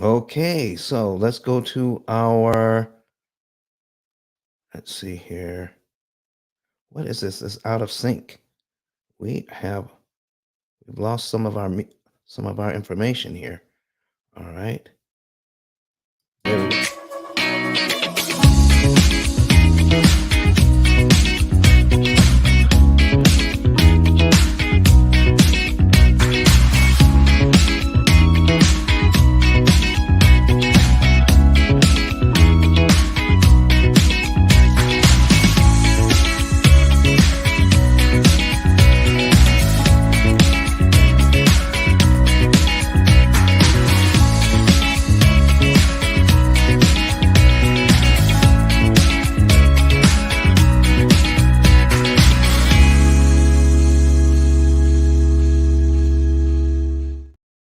Okay, so let's go to our, let's see here. What is this? It's out of sync. We have we've lost some of our information here. All right. There we go.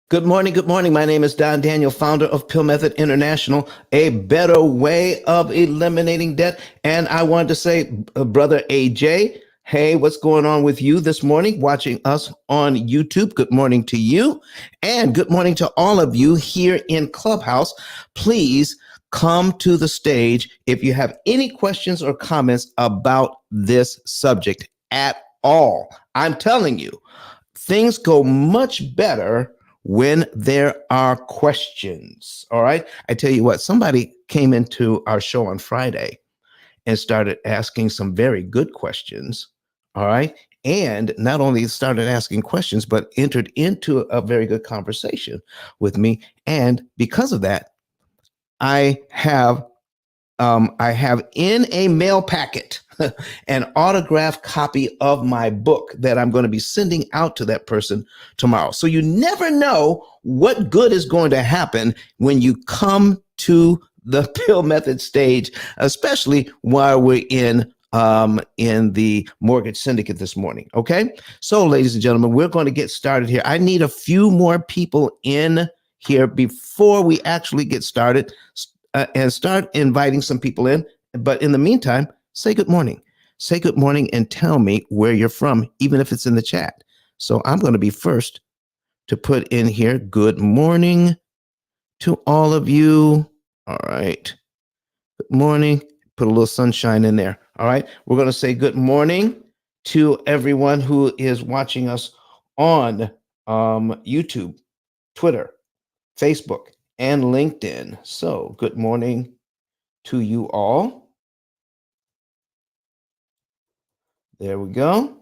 Good morning. Good morning. My name is Don Daniel, founder of Pill Method International, a better way of eliminating debt. And I wanted to say, brother AJ, hey, what's going on with you this morning? Watching us on YouTube. Good morning to you. And good morning to all of you here in Clubhouse. Please come to the stage if you have any questions or comments about this subject at all. I'm telling you, things go much better when there are questions. All right. I tell you what, somebody came into our show on Friday and started asking some very good questions. All right. And not only started asking questions, but entered into a very good conversation with me. And because of that, I have I have in a mail packet an autographed copy of my book that I'm going to be sending out to that person tomorrow. So you never know what good is going to happen when you come to the pill method stage, especially while we're in the mortgage syndicate this morning. Okay. So, ladies and gentlemen, we're going to get started here. I need a few more people in here before we actually get started and start inviting some people in. But in the meantime, say good morning. Say good morning and tell me where you're from, even if it's in the chat. So I'm going to be first to put in here good morning to all of you. All right. Good morning. Put a little sunshine in there. All right. We're going to say good morning to everyone who is watching us on YouTube, Twitter, Facebook, and LinkedIn. So good morning to you all. There we go.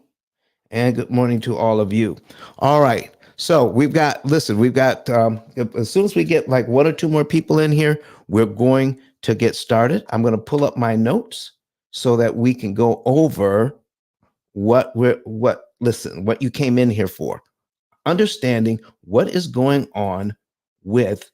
And good morning to all of you. All right. So we've got, as soon as we get like one or two more people in here, we're going to get started. I'm going to pull up my notes so that we can go over what you came in here for. Understanding what is going on with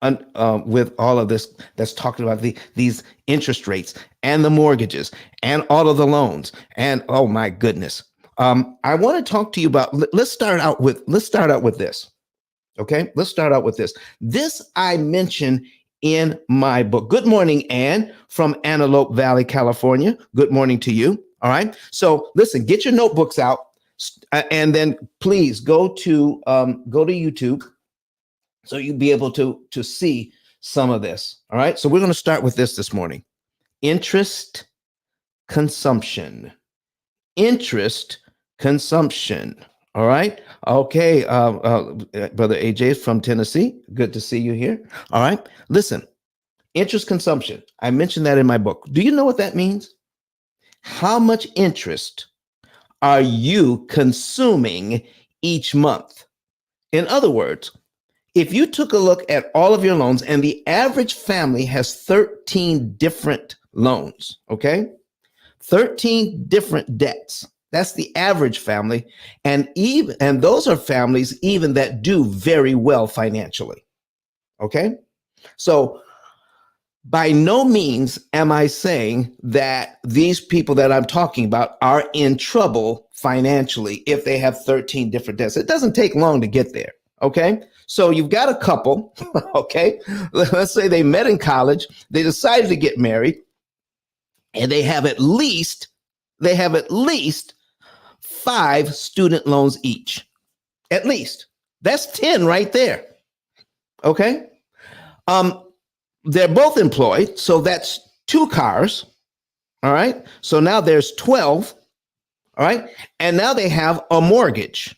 all of this that's talking about these interest rates and the mortgages and all of the loans and oh my goodness. I want to talk to you about. Let's start out with this. Okay, let's start out with this. This I mentioned in my book. Good morning, Ann from Antelope Valley, California. Good morning to you. All right. So listen, get your notebooks out, and then please go to YouTube so you'll be able to see some of this. All right. So we're going to start with this morning. Interest consumption. Interest consumption. All right. Okay. Brother AJ is from Tennessee. Good to see you here. All right. Listen, interest consumption. I mentioned that in my book. Do you know what that means? How much interest are you consuming each month? In other words, if you took a look at all of your loans, and the average family has 13 different loans, okay? 13 different debts. That's the average family. And those are families even that do very well financially. Okay? So by no means am I saying that these people that I'm talking about are in trouble financially if they have 13 different debts. It doesn't take long to get there. Okay. So you've got a couple. Okay. Let's say they met in college. They decided to get married, and they have at least 5 student loans each. At least. That's 10 right there. Okay. Um, they're both employed, so that's two cars. All right. So now there's 12. All right. And now they have a mortgage.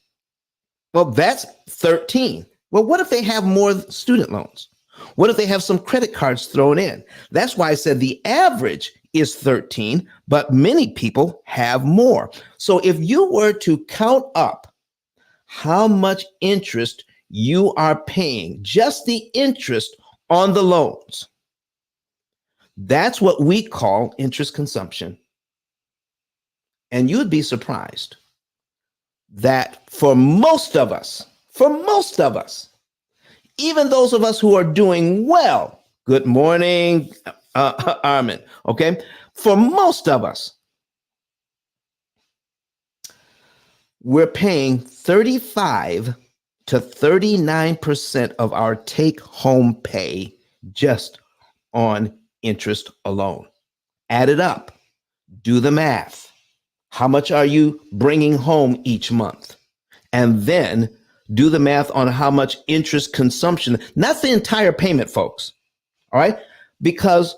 Well, that's 13. Well, what if they have more student loans? What if they have some credit cards thrown in? That's why I said the average is 13, but many people have more. So if you were to count up how much interest you are paying, just the interest on the loans, that's what we call interest consumption. And you'd be surprised that for most of us, even those of us who are doing well, good morning, Armin, okay? For most of us, we're paying 35 to 39% of our take home pay just on interest alone. Add it up, do the math. How much are you bringing home each month? And then do the math on how much interest consumption, not the entire payment, folks. All right. Because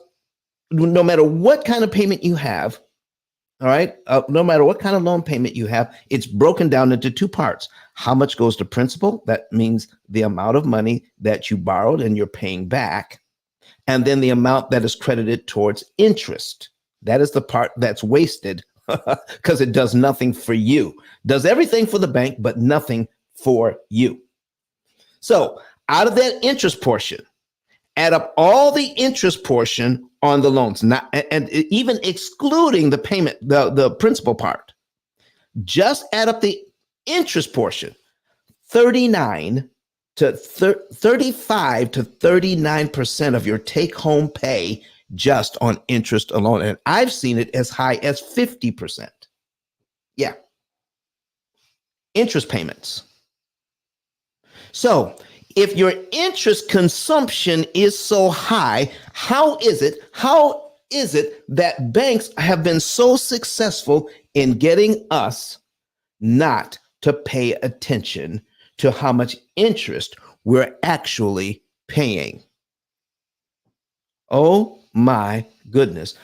no matter what kind of payment you have, all right, no matter what kind of loan payment you have, it's broken down into two parts. How much goes to principal? That means the amount of money that you borrowed and you're paying back. And then the amount that is credited towards interest. That is the part that's wasted because it does nothing for you. Does everything for the bank, but nothing for you. So out of that interest portion, add up all the interest portion on the loans, not and even excluding the payment, the principal part. Just add up the interest portion, 39 to 35 to 39% of your take home pay just on interest alone. And I've seen it as high as 50%. Yeah. Interest payments. So if your interest consumption is so high, how is it that banks have been so successful in getting us not to pay attention to how much interest we're actually paying? Oh my goodness.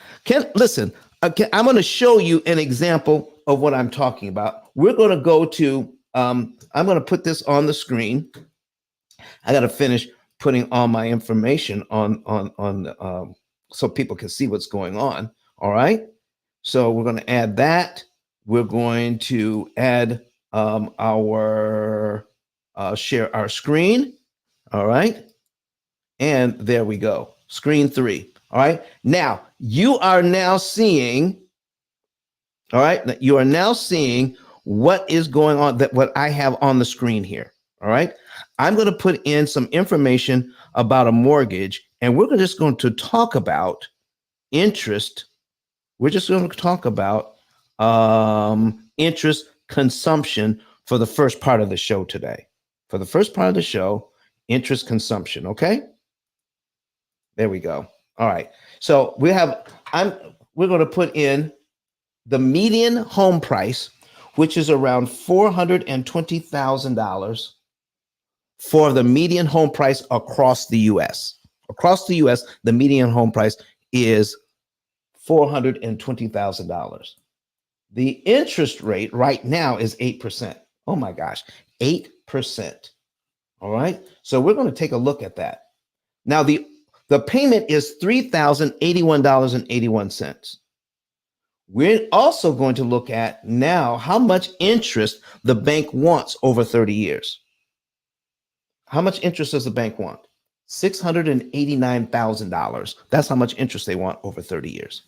Listen, I'm going to show you an example of what I'm talking about. We're going to go to, I'm going to put this on the screen. I got to finish putting all my information on so people can see what's going on. All right. So we're going to add that. We're going to add our share our screen. All right. And there we go. Screen 3. All right. Now you are now seeing. All right. You are now seeing what is going on, that what I have on the screen here. All right. I'm going to put in some information about a mortgage, and we're just going to talk about interest. We're just going to talk about interest consumption for the first part of the show today. For the first part of the show, interest consumption. Okay. There we go. All right. So we're going to put in the median home price, which is around $420,000 for the median home price across the US. Across the US, the median home price is $420,000. The interest rate right now is 8%. Oh my gosh, 8%. All right. So we're going to take a look at that. Now, the payment is $3,081.81. We're also going to look at now how much interest the bank wants over 30 years. How much interest does the bank want? $689,000. That's how much interest they want over 30 years.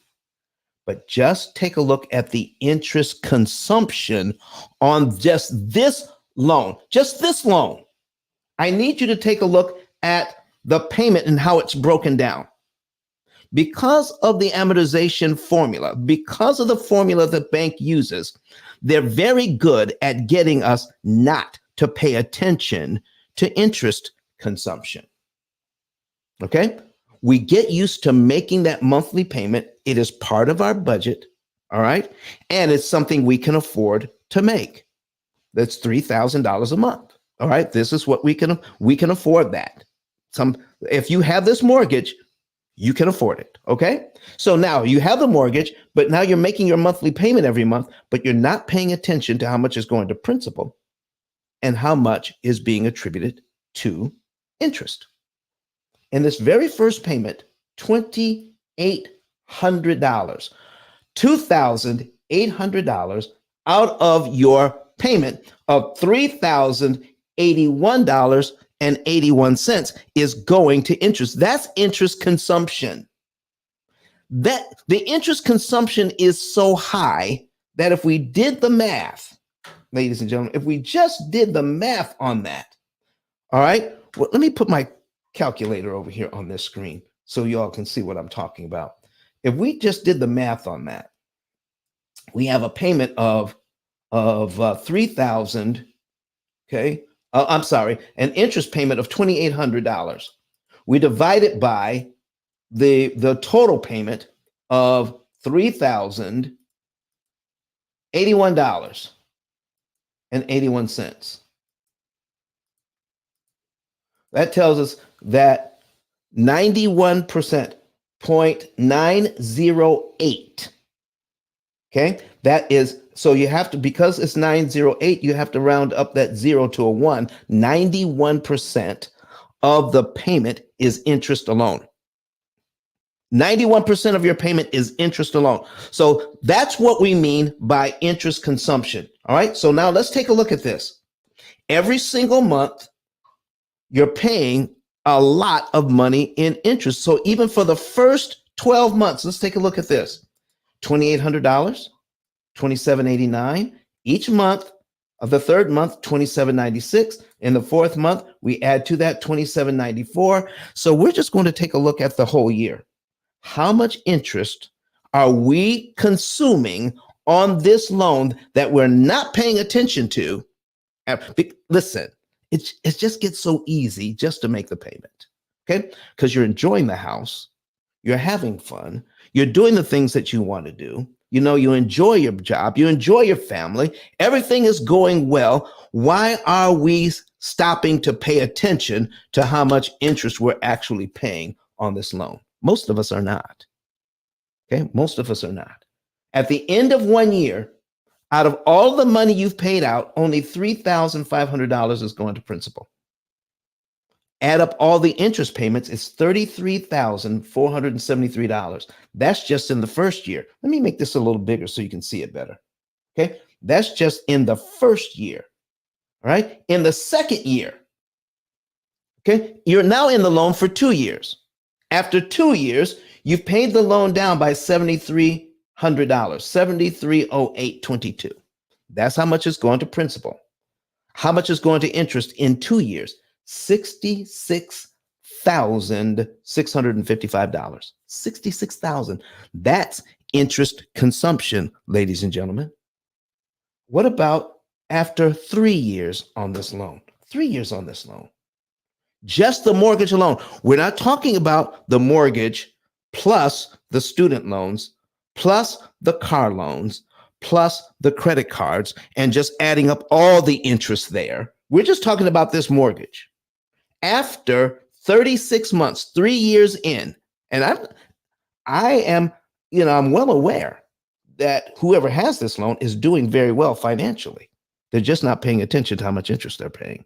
But just take a look at the interest consumption on just this loan. Just this loan. I need you to take a look at the payment and how it's broken down. Because of the amortization formula, because of the formula the bank uses, they're very good at getting us not to pay attention to interest consumption. Okay? We get used to making that monthly payment. It is part of our budget. All right? And it's something we can afford to make. That's $3,000 a month. All right? This is what we can afford that. some if you have this mortgage, you can afford it. Okay. So now you have the mortgage, but now you're making your monthly payment every month, but you're not paying attention to how much is going to principal and how much is being attributed to interest. In this very first payment, $2,800, $2,800 out of your payment of $3,081.81 is going to interest. That's interest consumption. That the interest consumption is so high that if we did the math, ladies and gentlemen, if we just did the math on that, all right, well, let me put my calculator over here on this screen so y'all can see what I'm talking about. If we just did the math on that, we have a payment of 3,000. Okay, I'm sorry, an interest payment of $2,800. We divide it by the total payment of $3,081.81. That tells us that 91%, 0.908. Okay, that is, so you have to, because it's 908, you have to round up that zero to a one. 91% of the payment is interest alone. 91% of your payment is interest alone. So that's what we mean by interest consumption. All right. So now let's take a look at this. Every single month, you're paying a lot of money in interest. So even for the first 12 months, let's take a look at this. $2,800, $2,789 each month. Of the third month, $2,796. In the fourth month, we add to that $2,794. So we're just going to take a look at the whole year. How much interest are we consuming on this loan that we're not paying attention to? Listen, it just gets so easy just to make the payment, okay? Because you're enjoying the house, you're having fun, you're doing the things that you want to do. You know, you enjoy your job, you enjoy your family, everything is going well. Why are we stopping to pay attention to how much interest we're actually paying on this loan? Most of us are not. Okay, most of us are not. At the end of 1 year, out of all the money you've paid out, only $3,500 is going to principal. Add up all the interest payments, it's $33,473. That's just in the first year. Let me make this a little bigger so you can see it better. Okay, that's just in the first year. All right, in the second year, okay, you're now in the loan for 2 years. After 2 years, you've paid the loan down by $7,300, $7,308.22. That's how much is going to principal. How much is going to interest in 2 years? $66,655. $66,000. That's interest consumption, ladies and gentlemen. What about after 3 years on this loan? 3 years on this loan. Just the mortgage alone. We're not talking about the mortgage plus the student loans, plus the car loans, plus the credit cards, and just adding up all the interest there. We're just talking about this mortgage. After 36 months, 3 years in, and I am, I'm well aware that whoever has this loan is doing very well financially. They're just not paying attention to how much interest they're paying,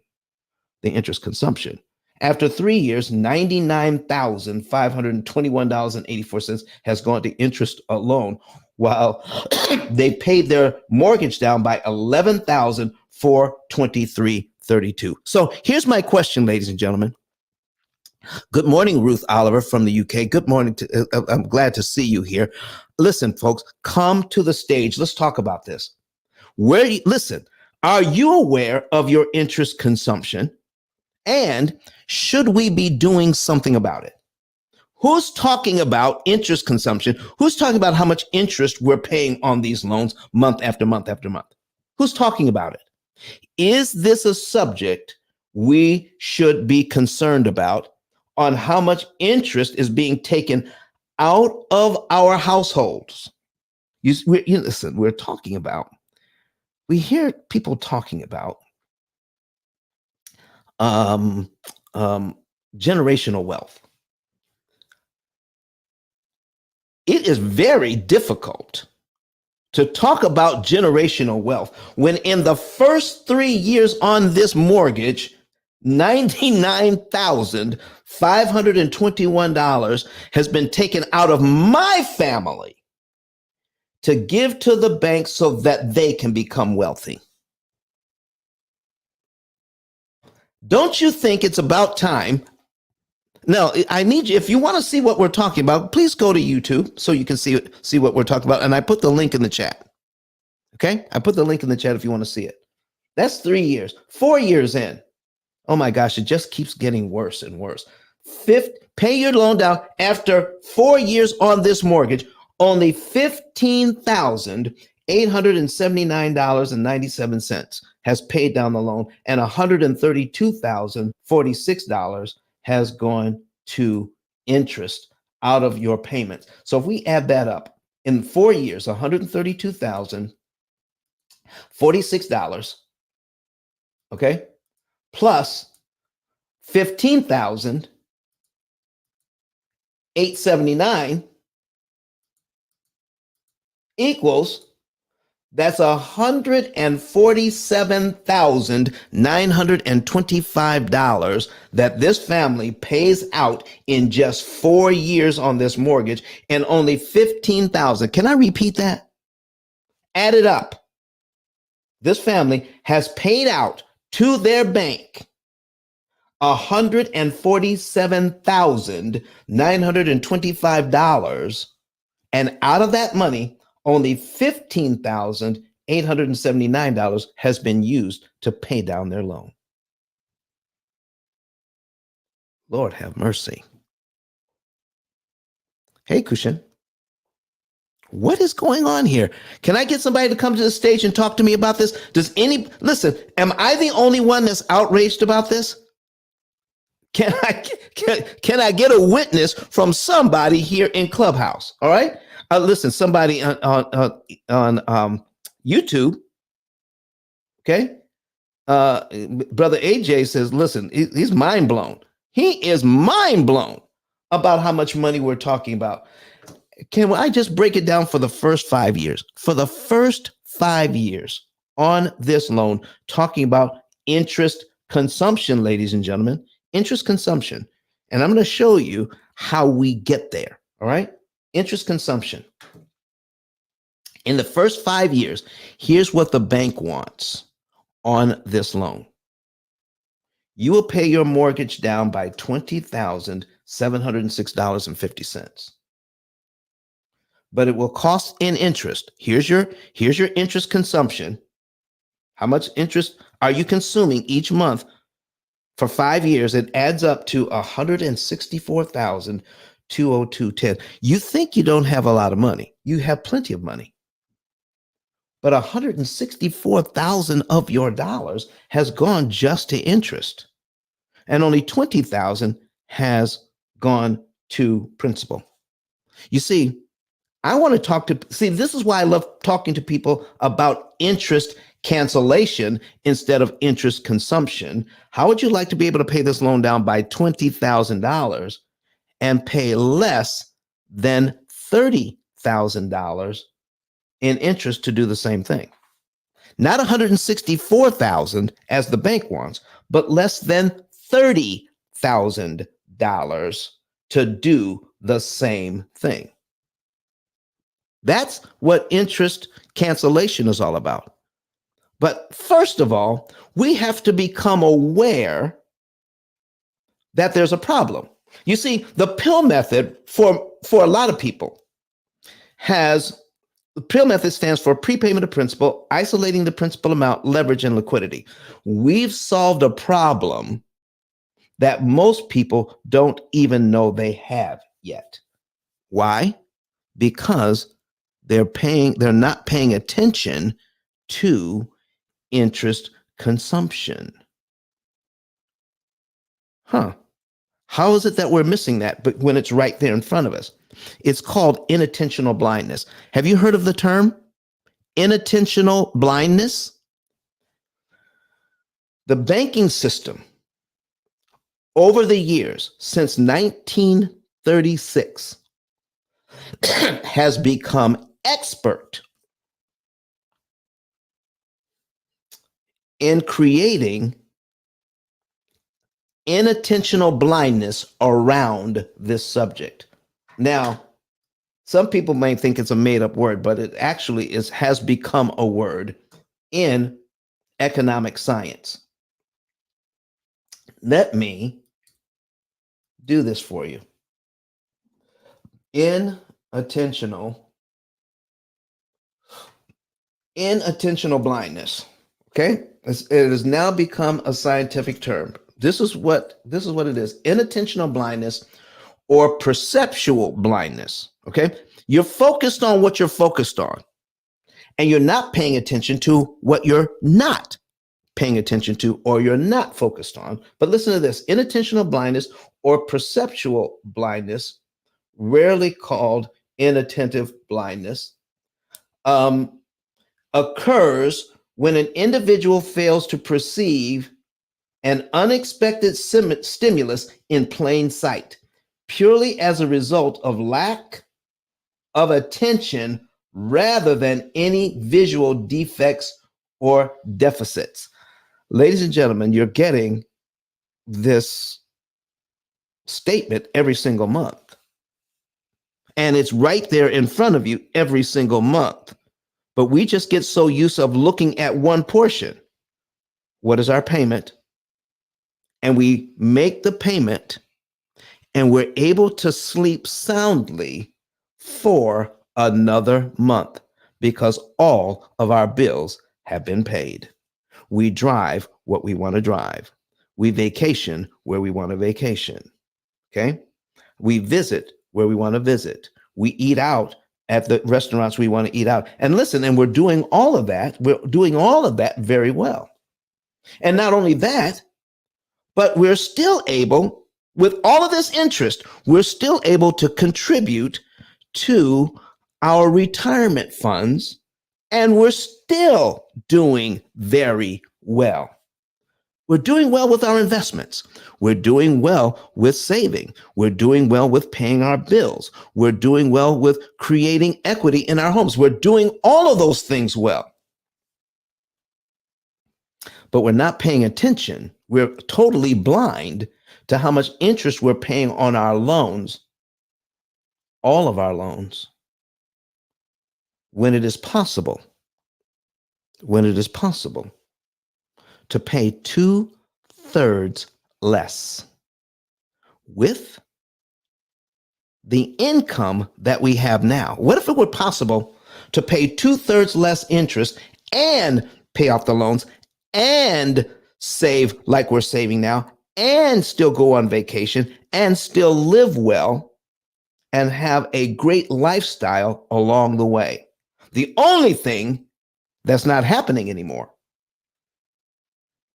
the interest consumption. After 3 years, $99,521.84 has gone to interest alone, while they paid their mortgage down by $11,423.32. So here's my question, ladies and gentlemen. Good morning, Ruth Oliver from the UK. Good morning. I'm glad to see you here. Listen, folks, come to the stage. Let's talk about this. Listen, are you aware of your interest consumption? And should we be doing something about it? Who's talking about interest consumption? Who's talking about how much interest we're paying on these loans month after month after month? Who's talking about it? Is this a subject we should be concerned about on how much interest is being taken out of our households? Listen, we hear people talking about generational wealth. It is very difficult to talk about generational wealth when in the first 3 years on this mortgage, $99,521 has been taken out of my family to give to the bank so that they can become wealthy. Don't you think it's about time? Now, I need you, if you want to see what we're talking about, please go to YouTube so you can see what we're talking about. And I put the link in the chat. Okay? I put the link in the chat if you want to see it. That's 3 years. 4 years in. Oh my gosh, it just keeps getting worse and worse. Pay your loan down after 4 years on this mortgage, only $15,879.97 has paid down the loan, and $132,046 has gone to interest out of your payments. So if we add that up in 4 years, $132,046, okay, plus 15,879 equals, that's $147,925 that this family pays out in just 4 years on this mortgage, and only 15,000. Can I repeat that? Add it up. This family has paid out to their bank $147,925, and out of that money, only $15,879 has been used to pay down their loan. Lord have mercy. Hey, Kushan, what is going on here? Can I get somebody to come to the stage and talk to me about this? Listen, am I the only one that's outraged about this? Can I get a witness from somebody here in Clubhouse? All right. Listen, somebody on YouTube. Okay. Brother AJ says, listen, he's mind blown. He is mind blown about how much money we're talking about. Can I just break it down for the first 5 years? For the first 5 years on this loan, talking about interest consumption, ladies and gentlemen, interest consumption. And I'm going to show you how we get there. All right. Interest consumption. In the first 5 years, here's what the bank wants on this loan. You will pay your mortgage down by $20,706.50. But it will cost in interest. Here's your interest consumption. How much interest are you consuming each month for 5 years? It adds up to $164,202.10. You think you don't have a lot of money. You have plenty of money. But 164,000 of your dollars has gone just to interest, and only 20,000 has gone to principal. You see, this is why I love talking to people about interest cancellation instead of interest consumption. How would you like to be able to pay this loan down by $20,000 and pay less than $30,000 in interest to do the same thing? Not $164,000 as the bank wants, but less than $30,000 to do the same thing. That's what interest cancellation is all about. But first of all, we have to become aware that there's a problem. You see, the P.I.L.L method for a lot of people the P.I.L.L method stands for prepayment of principal, isolating the principal amount, leverage, and liquidity. We've solved a problem that most people don't even know they have yet. Why? Because they're not paying attention to interest consumption. How is it that we're missing that, but when it's right there in front of us? It's called inattentional blindness. Have you heard of the term inattentional blindness? The banking system over the years since 1936 has become expert in creating inattentional blindness around this subject. Now, some people may think it's a made up word, but it actually has become a word in economic science. Let me do this for you. Inattentional blindness. Okay? It has now become a scientific term. This is what it is. Inattentional blindness or perceptual blindness. Okay? You're focused on what you're focused on, and you're not paying attention to what you're not paying attention to or you're not focused on. But listen to this. Inattentional blindness or perceptual blindness, rarely called inattentive blindness, occurs when an individual fails to perceive an unexpected stimulus in plain sight, purely as a result of lack of attention rather than any visual defects or deficits. Ladies and gentlemen, you're getting this statement every single month. And it's right there in front of you every single month. But we just get so used to looking at one portion. What is our payment? And we make the payment and we're able to sleep soundly for another month because all of our bills have been paid. We drive what we want to drive. We vacation where we want to vacation. Okay? We visit where we want to visit. We eat out at the restaurants we want to eat out. And listen, and we're doing all of that. We're doing all of that very well. And not only that, but we're still able, with all of this interest, we're still able to contribute to our retirement funds, and we're still doing very well. We're doing well with our investments. We're doing well with saving. We're doing well with paying our bills. We're doing well with creating equity in our homes. We're doing all of those things well. But we're not paying attention. We're totally blind to how much interest we're paying on our loans, all of our loans, when it is possible to pay 2/3 less with the income that we have now. What if it were possible to pay 2/3 less interest and pay off the loans and save like we're saving now and still go on vacation and still live well and have a great lifestyle along the way? The only thing that's not happening anymore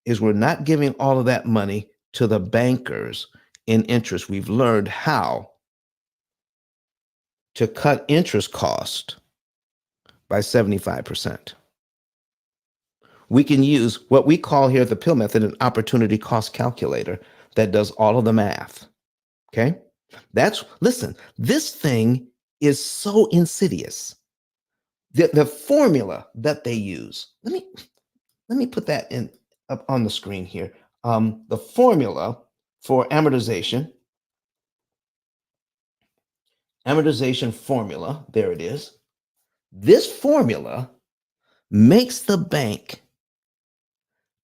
is we're not giving all of that money to the bankers in interest. We've learned how to cut interest cost by 75%. We can use what we call here the P.I.L.L method, an opportunity cost calculator that does all of the math. Okay? Listen, this thing is so insidious. The formula that they use, let me put that in up on the screen here. The formula for amortization formula, there it is. This formula makes the bank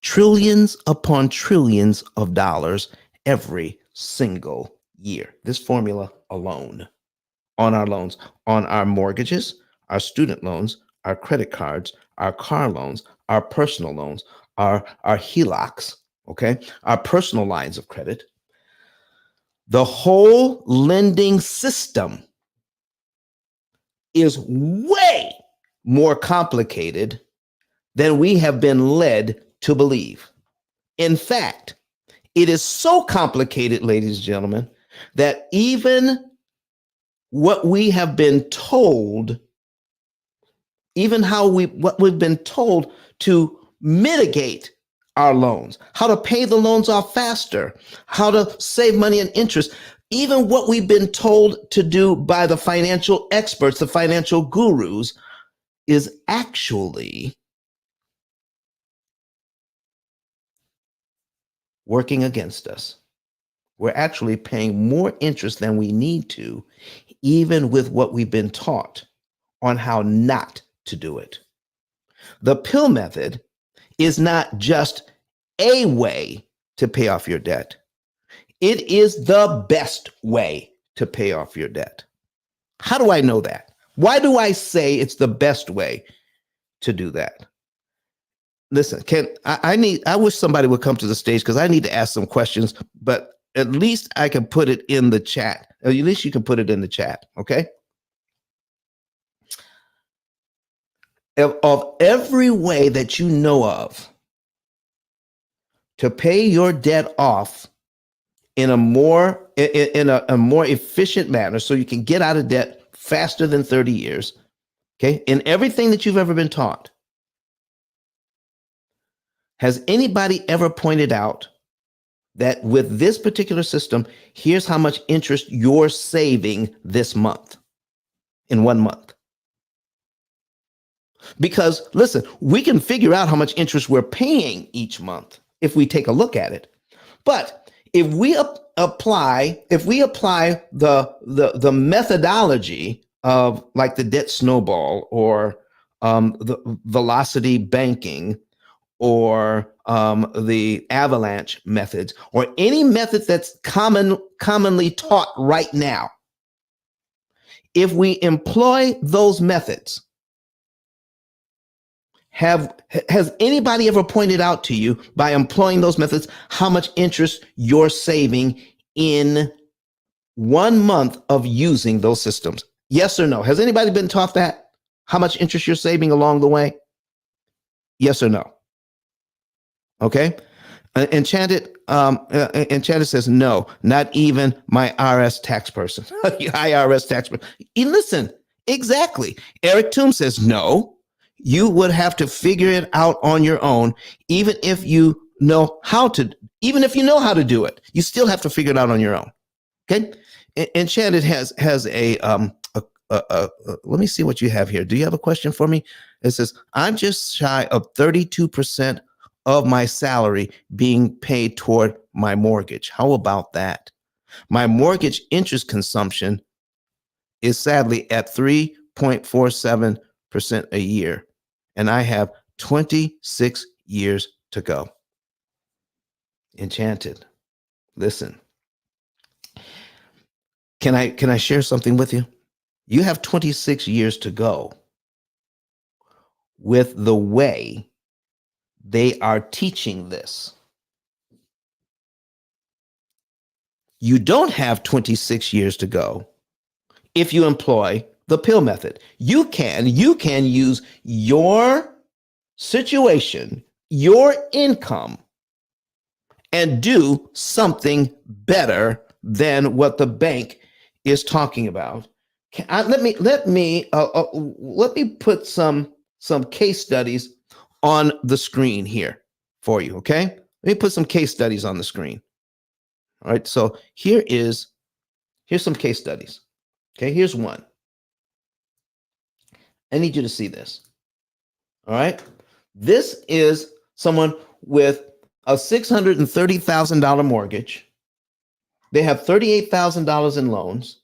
trillions upon trillions of dollars every single year. This formula alone on our loans, on our mortgages, our student loans, our credit cards, our car loans, our personal loans, our HELOCs, okay, our personal lines of credit. The whole lending system is way more complicated than we have been led to believe. In fact, it is so complicated, ladies and gentlemen, that even what we have been told, even what we've been told to mitigate our loans, how to pay the loans off faster, how to save money and interest. Even what we've been told to do by the financial experts, the financial gurus, is actually working against us. We're actually paying more interest than we need to, even with what we've been taught on how not to do it. The pill method is not just a way to pay off your debt. It is the best way to pay off your debt. How do I know that? Why do I say it's the best way to do that? Listen, I wish somebody would come to the stage because I need to ask some questions, but at least I can put it in the chat. At least you can put it in the chat, okay? Of every way that you know of to pay your debt off in a more efficient manner so you can get out of debt faster than 30 years, okay? In everything that you've ever been taught, has anybody ever pointed out that with this particular system, here's how much interest you're saving this month, in 1 month? Because listen, we can figure out how much interest we're paying each month if we take a look at it. But if we apply the methodology of like the debt snowball or the velocity banking or the avalanche methods or any method that's commonly taught right now, if we employ those methods, has anybody ever pointed out to you by employing those methods how much interest you're saving in 1 month of using those systems? Yes or no? Has anybody been taught that? How much interest you're saving along the way? Yes or no? Okay. Enchanted says no, not even my RS tax person, IRS tax person. Listen, exactly. Eric Toom says no. You would have to figure it out on your own, even if you know how to do it. You still have to figure it out on your own. Okay. Enchanted has let me see what you have here. Do you have a question for me? It says, I'm just shy of 32% of my salary being paid toward my mortgage. How about that? My mortgage interest consumption is sadly at 3.47% a year, and I have 26 years to go. Enchanted, listen. Can I share something with you? You have 26 years to go with the way they are teaching this. You don't have 26 years to go if you employ the pill method. You can use your situation, your income, and do something better than what the bank is talking about. Let me put some case studies on the screen here for you. Okay, let me put some case studies on the screen. All right, so here's some case studies. Okay, here's one. I need you to see this. All right, this is someone with a $630,000 mortgage. They have $38,000 in loans.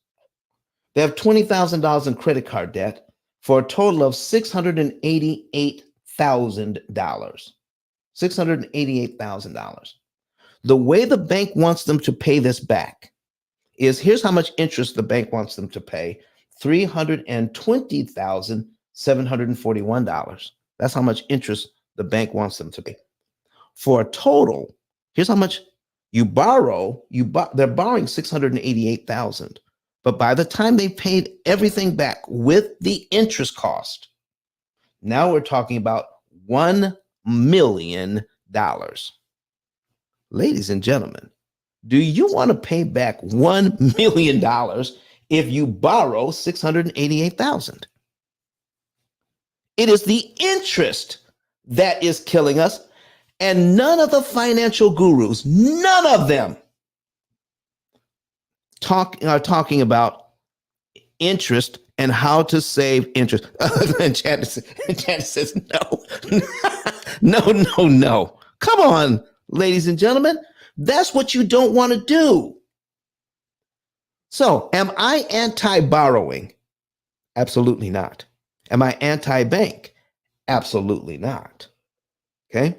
They have $20,000 in credit card debt for a total of $688,000. $688,000. The way the bank wants them to pay this back is here's how much interest the bank wants them to pay: $320,741. That's how much interest the bank wants them to pay. For a total, here's how much you borrow. They're borrowing $688,000. But by the time they paid everything back with the interest cost, now we're talking about $1 million. Ladies and gentlemen, do you want to pay back $1 million if you borrow $688,000? It is the interest that is killing us. And none of the financial gurus, none of them are talking about interest and how to save interest. And Janice says, no, no. Come on, ladies and gentlemen. That's what you don't want to do. So, am I anti-borrowing? Absolutely not. Am I anti-bank? Absolutely not. Okay.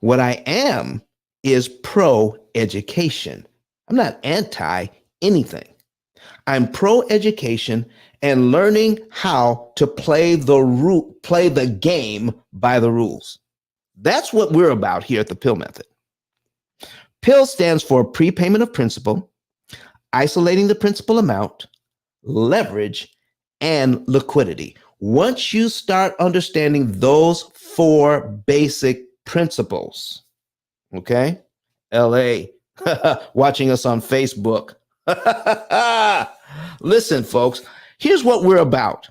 What I am is pro-education. I'm not anti anything. I'm pro-education and learning how to play the game by the rules. That's what we're about here at the P.I.L.L method. P.I.L.L stands for prepayment of principal, isolating the principal amount, leverage, and liquidity. Once you start understanding those four basic principles, okay? LA, watching us on Facebook. Listen, folks, here's what we're about.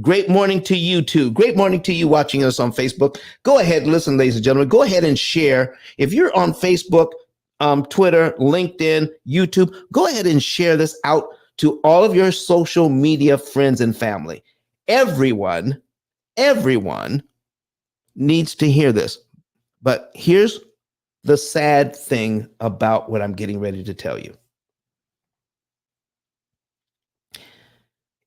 Great morning to you too. Great morning to you watching us on Facebook. Go ahead, listen, ladies and gentlemen, go ahead and share. If you're on Facebook, Twitter, LinkedIn, YouTube, go ahead and share this out to all of your social media friends and family. Everyone needs to hear this. But here's the sad thing about what I'm getting ready to tell you.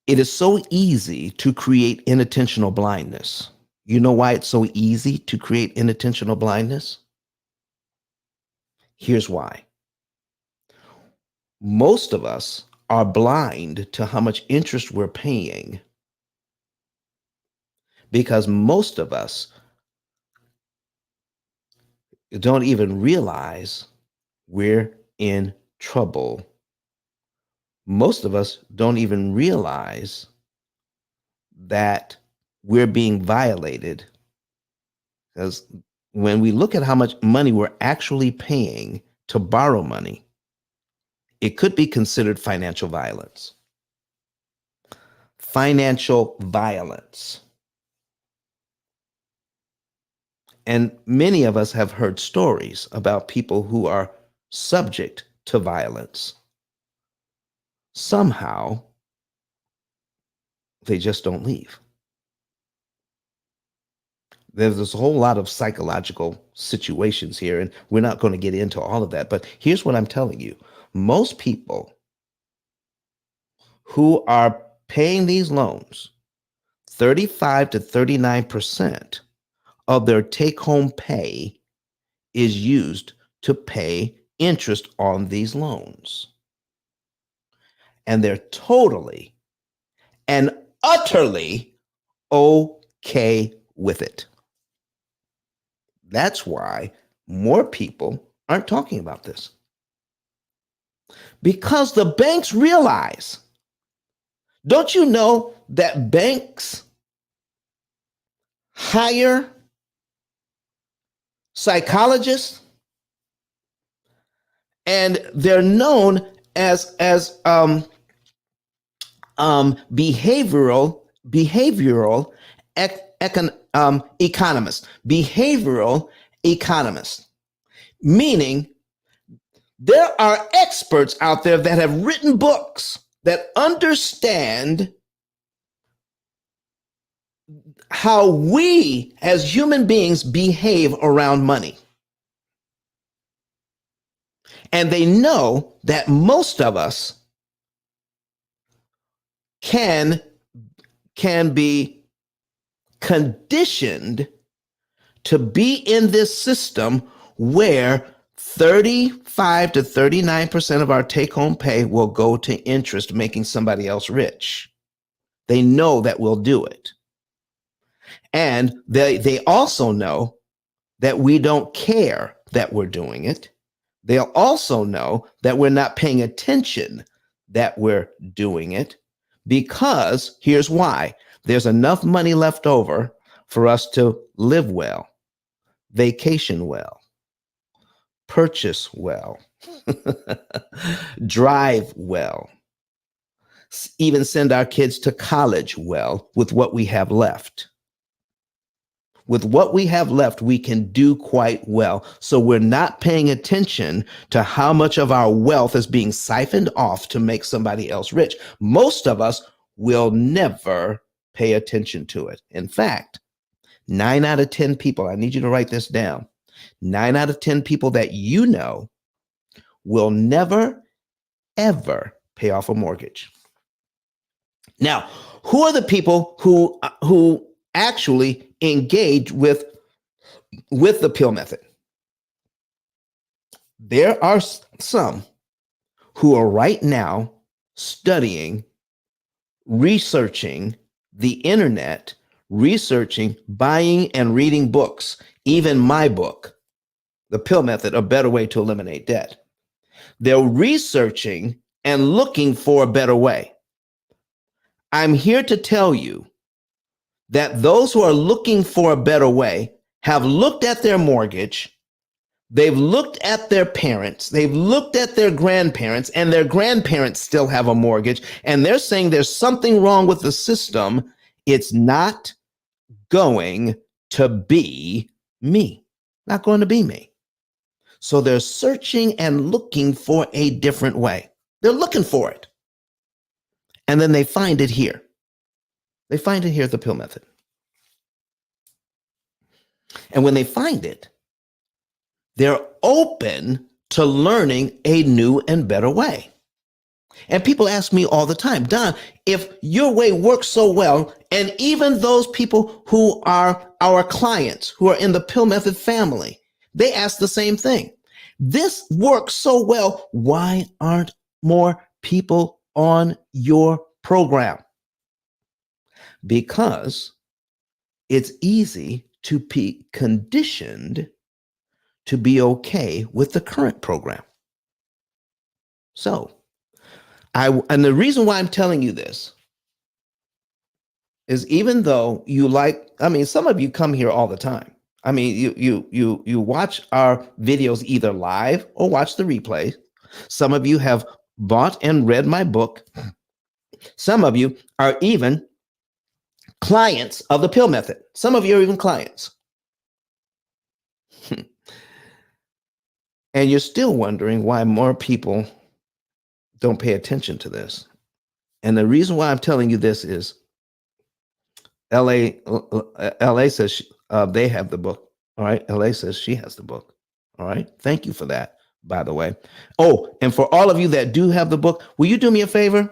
It is so easy to create inattentional blindness. You know why it's so easy to create inattentional blindness? Here's why. Most of us are blind to how much interest we're paying because most of us don't even realize we're in trouble. Most of us don't even realize that we're being violated, because when we look at how much money we're actually paying to borrow money, it could be considered financial violence. Financial violence. And many of us have heard stories about people who are subject to violence. Somehow, they just don't leave. There's this whole lot of psychological situations here, and we're not going to get into all of that. But here's what I'm telling you. Most people who are paying these loans, 35 to 39% of their take-home pay is used to pay interest on these loans. And they're totally and utterly okay with it. That's why more people aren't talking about this. Because the banks realize, don't you know that banks hire psychologists and they're known as behavioral economists, behavioral economists, meaning there are experts out there that have written books that understand how we as human beings behave around money. And they know that most of us can be conditioned to be in this system where 35 to 39% of our take-home pay will go to interest, making somebody else rich. They know that we'll do it. And they also know that we don't care that we're doing it. They'll also know that we're not paying attention that we're doing it, because here's why. There's enough money left over for us to live well, vacation well, purchase well, drive well, even send our kids to college well with what we have left. with what we have left, we can do quite well. So we're not paying attention to how much of our wealth is being siphoned off to make somebody else rich. Most of us will never pay attention to it. In fact, 9 out of 10 people, I need you to write this down. 9 out of 10 people that you know will never, ever pay off a mortgage. Now, who are the people who actually engage with the P.I.L.L method? There are some who are right now studying, researching the internet, researching, buying, and reading books, even my book, The P.I.L.L Method, A Better Way to Eliminate Debt. They're researching and looking for a better way. I'm here to tell you that those who are looking for a better way have looked at their mortgage, they've looked at their parents, they've looked at their grandparents, and their grandparents still have a mortgage, and they're saying there's something wrong with the system. It's not going to be me. Not going to be me. So they're searching and looking for a different way. They're looking for it. And then they find it here. They find it here at the P.I.L.L method. And when they find it, they're open to learning a new and better way. And people ask me all the time, Don, if your way works so well, and even those people who are our clients, who are in the P.I.L.L method family, they ask the same thing. This works so well. Why aren't more people on your program? Because it's easy to be conditioned to be okay with the current program. So, and the reason why I'm telling you this is, even though you some of you come here all the time. I mean, you watch our videos either live or watch the replay. Some of you have bought and read my book. Some of you are even clients of the P.I.L.L method. Some of you are even clients. And you're still wondering why more people don't pay attention to this. And the reason why I'm telling you this is LA says they have the book. All right. LA says she has the book. All right. Thank you for that, by the way. Oh, and for all of you that do have the book, will you do me a favor?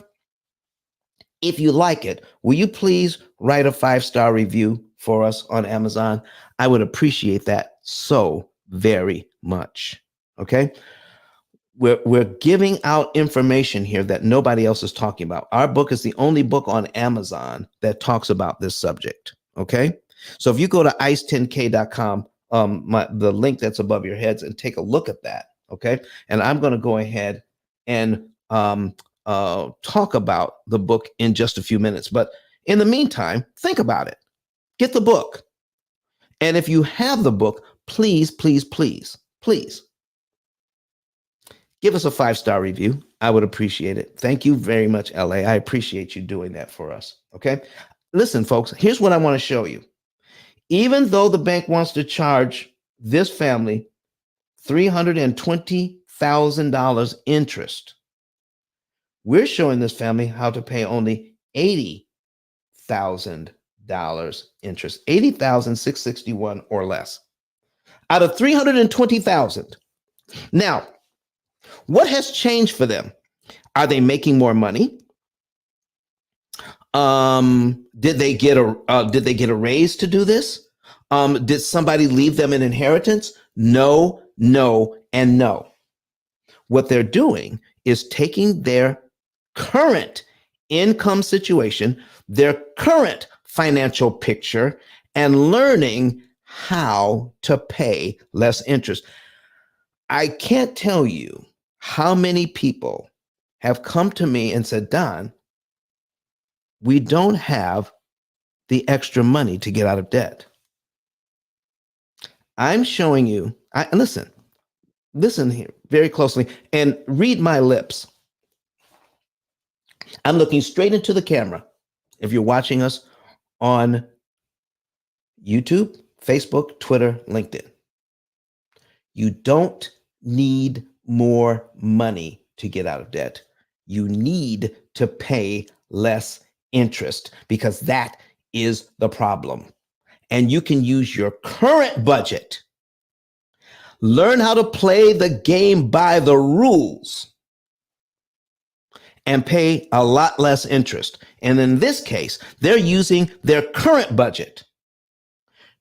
If you like it, will you please write a 5-star review for us on Amazon? I would appreciate that so very much. Okay. We're giving out information here that nobody else is talking about. Our book is the only book on Amazon that talks about this subject. Okay. So if you go to ice10k.com, the link that's above your heads, and take a look at that. Okay. And I'm going to go ahead and talk about the book in just a few minutes. But in the meantime, think about it. Get the book. And if you have the book, please, please, please, please give us a 5-star review. I would appreciate it. Thank you very much, LA. I appreciate you doing that for us. Okay. Listen, folks, here's what I want to show you. Even though the bank wants to charge this family $320,000 interest, we're showing this family how to pay only $80,000 interest, $80,661 or less out of $320,000. Now, what has changed for them? Are they making more money? Did they get a raise to do this? Did somebody leave them an inheritance? No, no, and no. What they're doing is taking their current income situation, their current financial picture, and learning how to pay less interest. I can't tell you how many people have come to me and said, Don, we don't have the extra money to get out of debt. I'm showing you, listen here very closely and read my lips. I'm looking straight into the camera. If you're watching us on YouTube, Facebook, Twitter, LinkedIn. You don't need more money to get out of debt. You need to pay less interest because that is the problem. And you can use your current budget. Learn how to play the game by the rules and pay a lot less interest. And in this case, they're using their current budget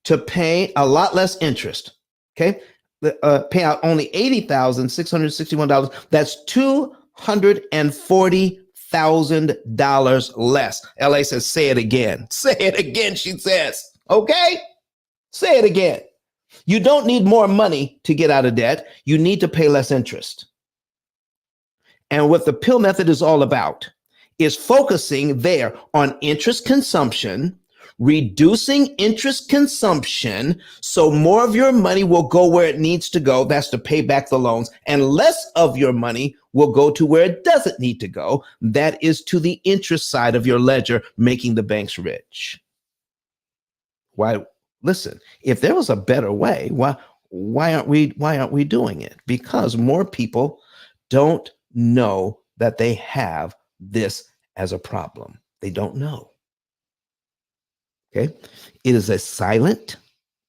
to pay a lot less interest. Okay. Pay out only $80,661. That's $240,000 less. LA says, say it again. Say it again, she says. Okay. Say it again. You don't need more money to get out of debt. You need to pay less interest. And what the P.I.L.L method is all about is focusing there on interest consumption, reducing interest consumption so more of your money will go where it needs to go. That's to pay back the loans, and less of your money will go to where it doesn't need to go. That is to the interest side of your ledger, making the banks rich. Why? Listen, if there was a better way, why aren't we doing it? Because more people don't know that they have this as a problem. They don't know. Okay?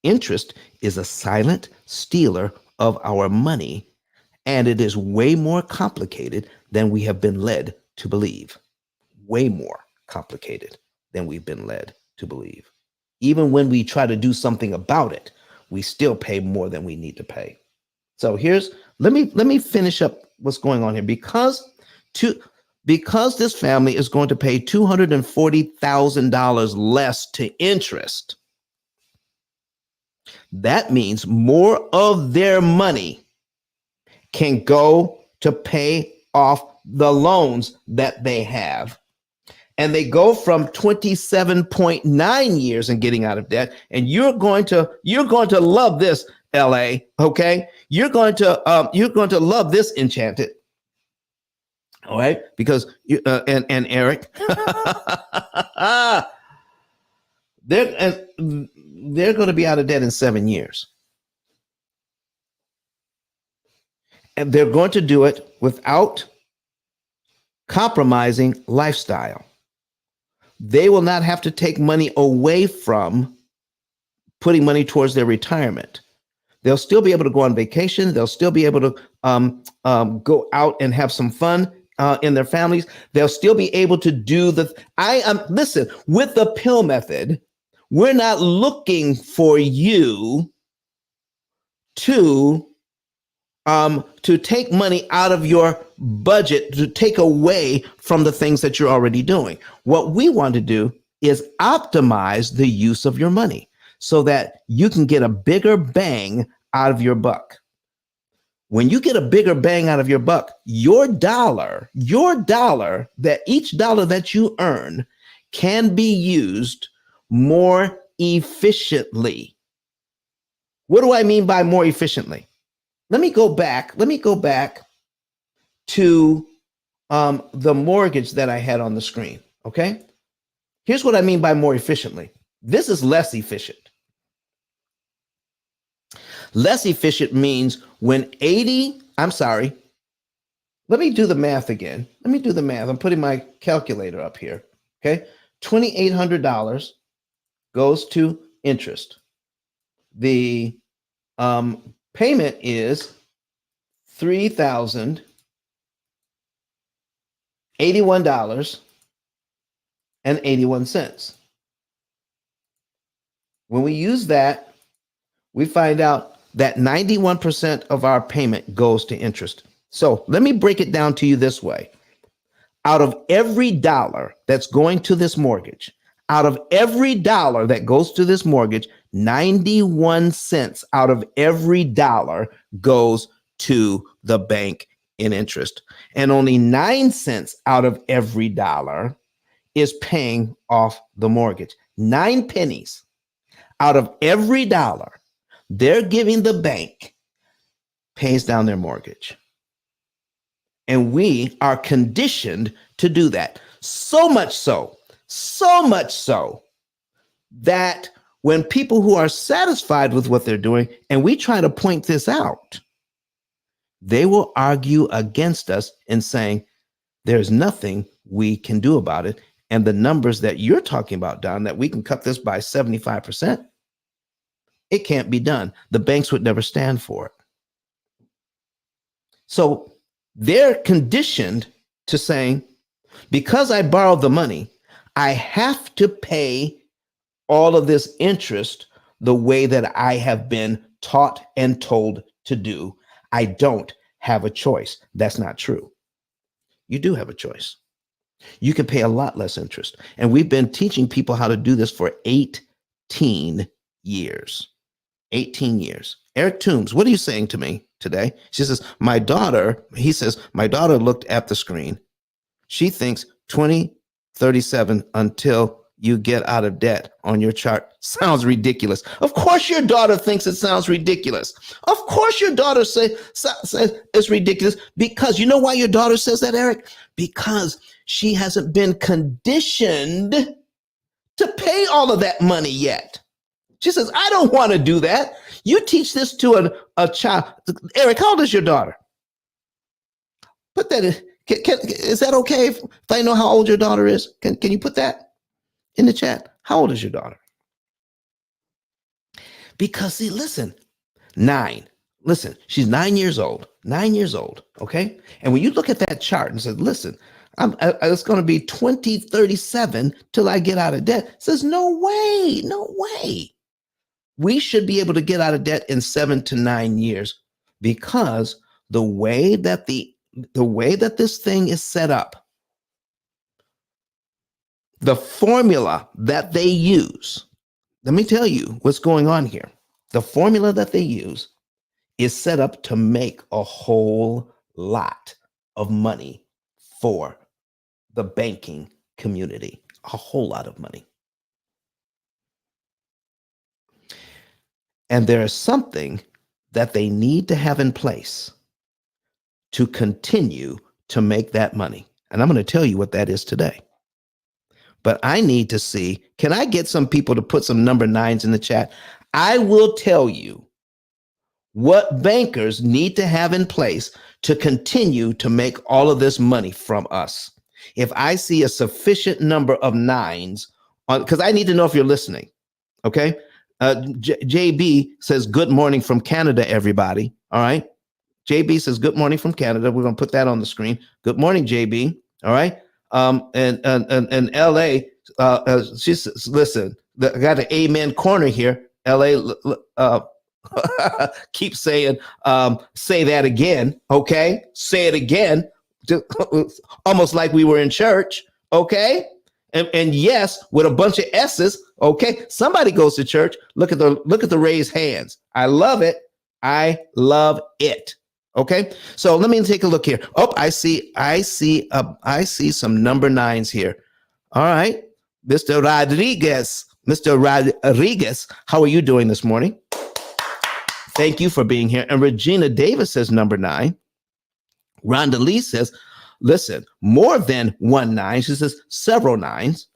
Interest is a silent stealer of our money, and it is way more complicated than we have been led to believe. Way more complicated than we've been led to believe. Even when we try to do something about it, we still pay more than we need to pay. So let me finish up what's going on here. Because this family is going to pay $240,000 less to interest, that means more of their money can go to pay off the loans that they have. And they go from 27.9 years in getting out of debt. And you're going to love this, LA. Okay, you're going to love this, Enchanted. All right, because you and Eric, they're going to be out of debt in 7 years, and they're going to do it without compromising lifestyle. They will not have to take money away from putting money towards their retirement. They'll still be able to go on vacation. They'll still be able to go out and have some fun in their families. They'll still be able to do listen, with the P.I.L.L method, we're not looking for you to take money out of your budget, to take away from the things that you're already doing. What we want to do is optimize the use of your money so that you can get a bigger bang out of your buck. When you get a bigger bang out of your buck, your dollar, that each dollar that you earn can be used more efficiently. What do I mean by more efficiently? Let me go back to the mortgage that I had on the screen. Okay. Here's what I mean by more efficiently. This is less efficient. Less efficient means when let me do the math again. I'm putting my calculator up here. Okay. $2,800 goes to interest. The payment is $3,081.81. When we use that, we find out that 91% of our payment goes to interest. So let me break it down to you this way. Out of every dollar that's going to this mortgage, 91 cents out of every dollar goes to the bank in interest. And only 9 cents out of every dollar is paying off the mortgage. 9 pennies out of every dollar they're giving the bank pays down their mortgage. And we are conditioned to do that. So much so that when people who are satisfied with what they're doing, and we try to point this out, they will argue against us and saying, there's nothing we can do about it. And the numbers that you're talking about, Don, that we can cut this by 75%, it can't be done. The banks would never stand for it. So they're conditioned to saying, because I borrowed the money, I have to pay all of this interest the way that I have been taught and told to do. I don't have a choice. That's not true. You do have a choice. You can pay a lot less interest. And we've been teaching people how to do this for 18 years. 18 years. Eric Toombs, what are you saying to me today? She says, he says, my daughter looked at the screen. She thinks 2037 until you get out of debt on your chart sounds ridiculous. Of course your daughter thinks it sounds ridiculous. Of course your daughter says it's ridiculous, because you know why your daughter says that, Eric? Because she hasn't been conditioned to pay all of that money yet. She says, I don't want to do that. You teach this to a child. Eric, how old is your daughter? Put that in. Is that okay if I know how old your daughter is? Can you put that in the chat? How old is your daughter? Because see, listen, 9. Listen, she's 9 years old. 9 years old. Okay. And when you look at that chart and say, listen, it's going to be 2037 till I get out of debt. It says, no way, no way. We should be able to get out of debt in 7 to 9 years, because the way that this thing is set up, the formula that they use, let me tell you what's going on here. The formula that they use is set up to make a whole lot of money for the banking community, a whole lot of money. And there is something that they need to have in place to continue to make that money. And I'm going to tell you what that is today. But I need to see, can I get some people to put some number 9s in the chat? I will tell you what bankers need to have in place to continue to make all of this money from us. If I see a sufficient number of 9s, because I need to know if you're listening, okay? JB says, good morning from Canada, everybody. All right. JB says, good morning from Canada. We're going to put that on the screen. Good morning, JB. All right. And LA, she says, listen, I got an amen corner here. LA, keep saying, say that again. Okay. Say it again. Almost like we were in church. Okay. And yes, with a bunch of S's. Okay, somebody goes to church. Look at the raised hands. I love it. I love it. Okay, so let me take a look here. Oh, I see some number 9s here. All right, Mr. Rodriguez, how are you doing this morning? Thank you for being here. And Regina Davis says number 9. Rhonda Lee says, listen, more than 1 9. She says several 9s.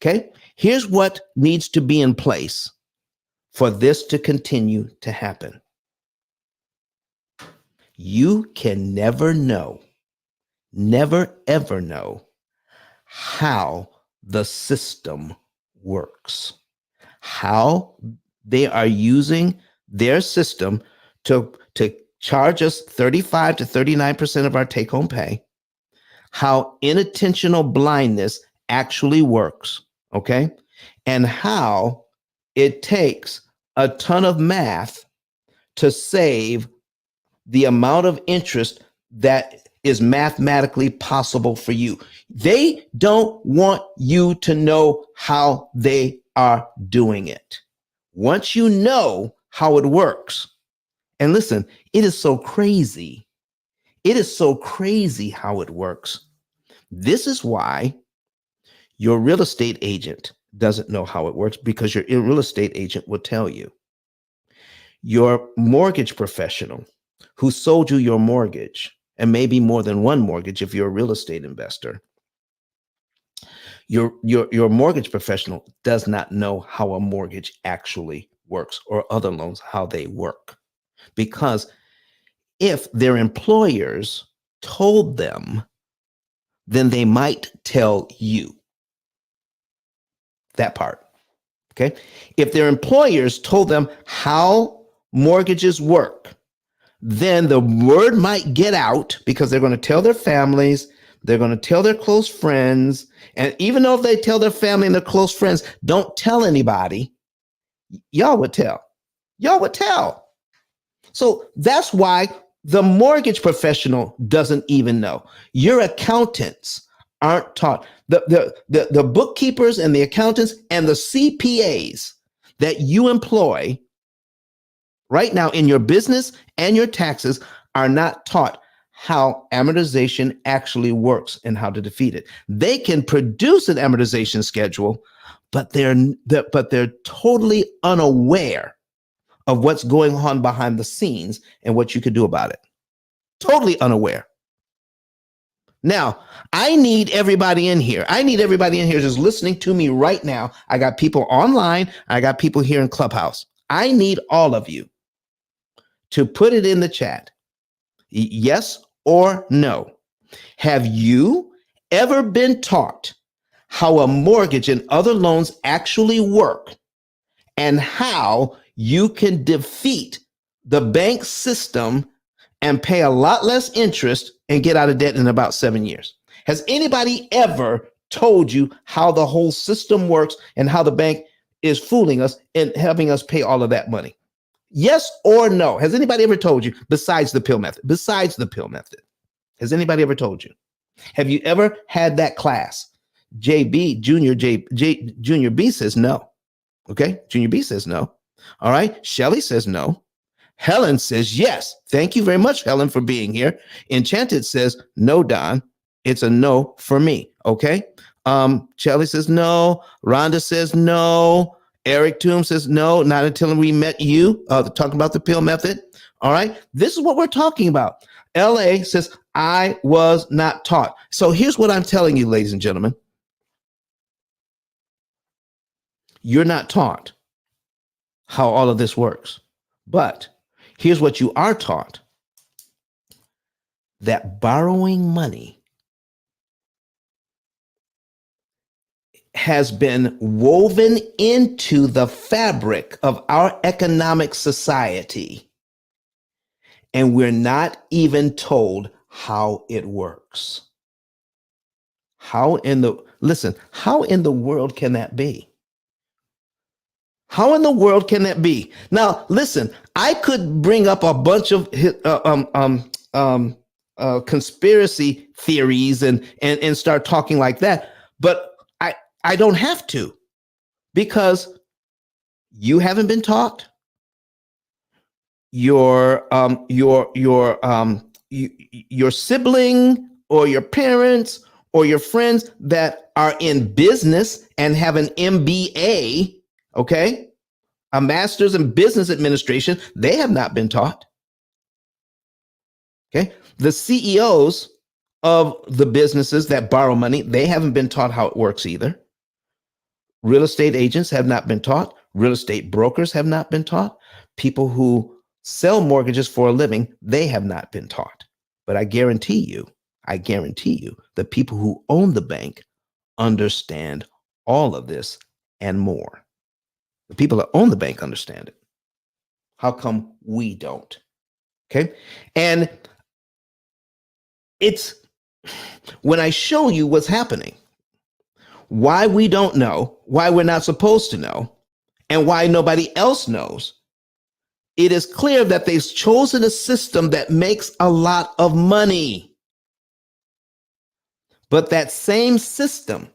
Okay. Here's what needs to be in place for this to continue to happen. You can never ever know how the system works, how they are using their system to charge us 35 to 39% of our take-home pay, how inattentional blindness actually works, okay? And how it takes a ton of math to save the amount of interest that is mathematically possible for you. They don't want you to know how they are doing it. Once you know how it works, and listen, it is so crazy. It is so crazy how it works. This is why your real estate agent doesn't know how it works, because your real estate agent will tell you. Your mortgage professional who sold you your mortgage, and maybe more than one mortgage if you're a real estate investor, Your mortgage professional does not know how a mortgage actually works, or other loans, how they work. Because if their employers told them, then they might tell you that part. Okay. If their employers told them how mortgages work, then the word might get out, because they're going to tell their families, they're going to tell their close friends. And even though if they tell their family and their close friends, don't tell anybody, y'all would tell. Y'all would tell. So that's why the mortgage professional doesn't even know. Your accountants aren't taught. The bookkeepers and the accountants and the CPAs that you employ right now in your business and your taxes are not taught how amortization actually works and how to defeat it. They can produce an amortization schedule, but they're totally unaware of what's going on behind the scenes and what you could do about it. Totally unaware. Now, I need everybody in here. I need everybody in here just listening to me right now. I got people online. I got people here in Clubhouse. I need all of you to put it in the chat. Yes or no. Have you ever been taught how a mortgage and other loans actually work, and how you can defeat the bank system and pay a lot less interest and get out of debt in about 7 years? Has anybody ever told you how the whole system works and how the bank is fooling us and helping us pay all of that money? Yes or no? Has anybody ever told you, besides the P.I.L.L method? Besides the P.I.L.L method, has anybody ever told you? Have you ever had that class? Junior B says no. Okay, Junior B says no. All right, Shelly says no. Helen says yes. Thank you very much, Helen, for being here. Enchanted says no, Don. It's a no for me. Okay. Shelly says no. Rhonda says no. Eric Toom says no, not until we met you. Talking about the P.I.L.L method. All right. This is what we're talking about. LA says I was not taught. So here's what I'm telling you, ladies and gentlemen. You're not taught how all of this works. But here's what you are taught: that borrowing money has been woven into the fabric of our economic society, and we're not even told how it works. How in the world can that be? How in the world can that be? Now, listen, I could bring up a bunch of conspiracy theories and start talking like that, but I don't have to, because you haven't been taught. Your sibling or your parents or your friends that are in business and have an MBA, okay, a master's in business administration, they have not been taught. Okay, the CEOs of the businesses that borrow money, they haven't been taught how it works either. Real estate agents have not been taught. Real estate brokers have not been taught. People who sell mortgages for a living, they have not been taught. But I guarantee you, the people who own the bank understand all of this and more. The people that own the bank understand it. How come we don't? Okay. And it's when I show you what's happening, why we don't know, why we're not supposed to know, and why nobody else knows, it is clear that they've chosen a system that makes a lot of money. But that same system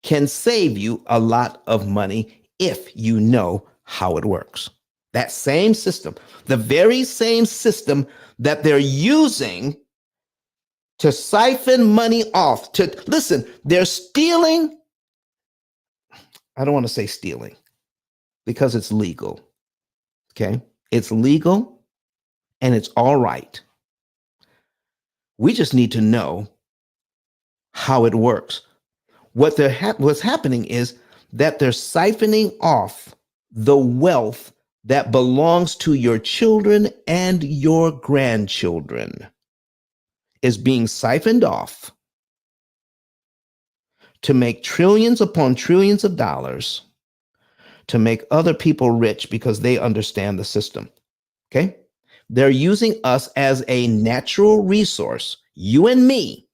can save you a lot of money if you know how it works. That same system, the very same system that they're using to siphon money off, they're stealing. I don't want to say stealing because it's legal. Okay. It's legal and it's all right. We just need to know how it works What's happening is that they're siphoning off the wealth that belongs to your children and your grandchildren is being siphoned off to make trillions upon trillions of dollars to make other people rich because they understand the system. Okay? They're using us as a natural resource, you and me,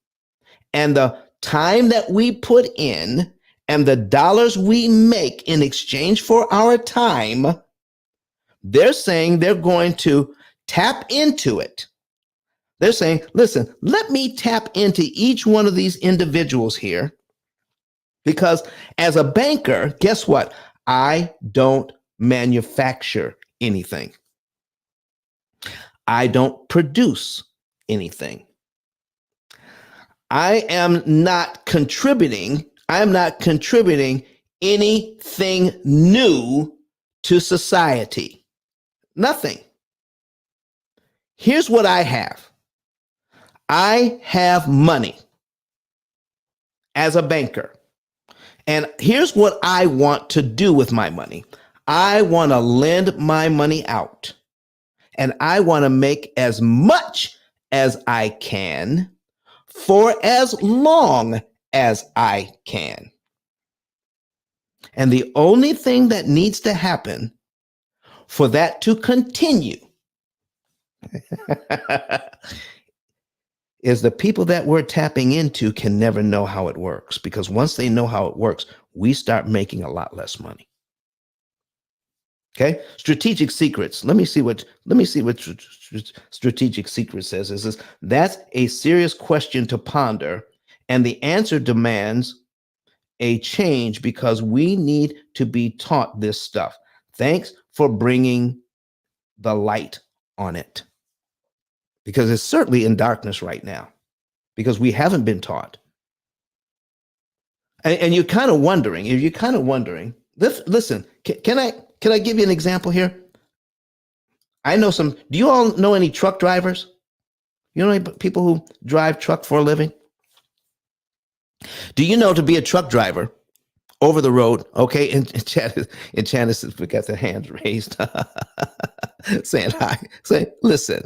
and the time that we put in and the dollars we make in exchange for our time. They're saying they're going to tap into it. They're saying, listen, let me tap into each one of these individuals here because as a banker, guess what? I don't manufacture anything. I don't produce anything. I am not contributing anything new to society. Nothing. Here's what I have. I have money as a banker. And here's what I want to do with my money. I want to lend my money out. And I want to make as much as I can for as long as I can. And the only thing that needs to happen for that to continue is the people that we're tapping into can never know how it works, because once they know how it works, we start making a lot less money. Okay, strategic secrets. Let me see what strategic secret says. It says that's a serious question to ponder, and the answer demands a change because we need to be taught this stuff. Thanks for bringing the light on it, because it's certainly in darkness right now because we haven't been taught. And you're kind of wondering. If you're kind of wondering, listen. Can I give you an example here? I know some. Do you all know any truck drivers? You know any people who drive truck for a living? Do you know to be a truck driver over the road? Okay, and Janice we got the hands raised, saying hi. Say, listen,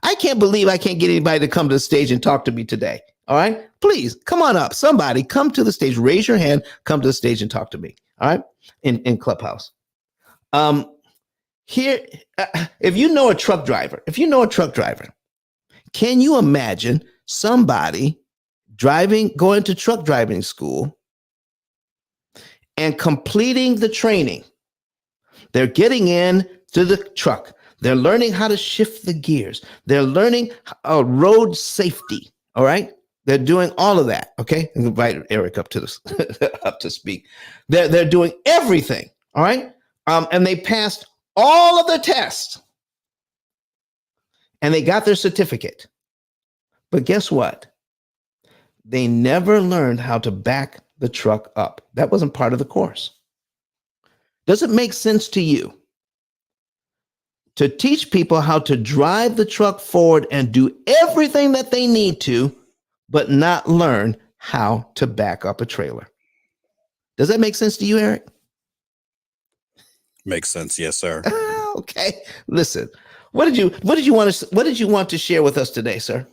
I can't believe I can't get anybody to come to the stage and talk to me today. All right, please come on up. Somebody come to the stage. Raise your hand. Come to the stage and talk to me. All right, in Clubhouse. Here, if you know a truck driver, can you imagine somebody going to truck driving school and completing the training? They're getting in to the truck. They're learning how to shift the gears. They're learning road safety. All right. They're doing all of that. Okay. Invite Eric up to this, up to speak. They're doing everything. All right. And they passed all of the tests and they got their certificate. But guess what? They never learned how to back the truck up. That wasn't part of the course. Does it make sense to you to teach people how to drive the truck forward and do everything that they need to, but not learn how to back up a trailer? Does that make sense to you, Eric? Makes sense, yes, sir. Okay. Listen, what did you want to share with us today, sir?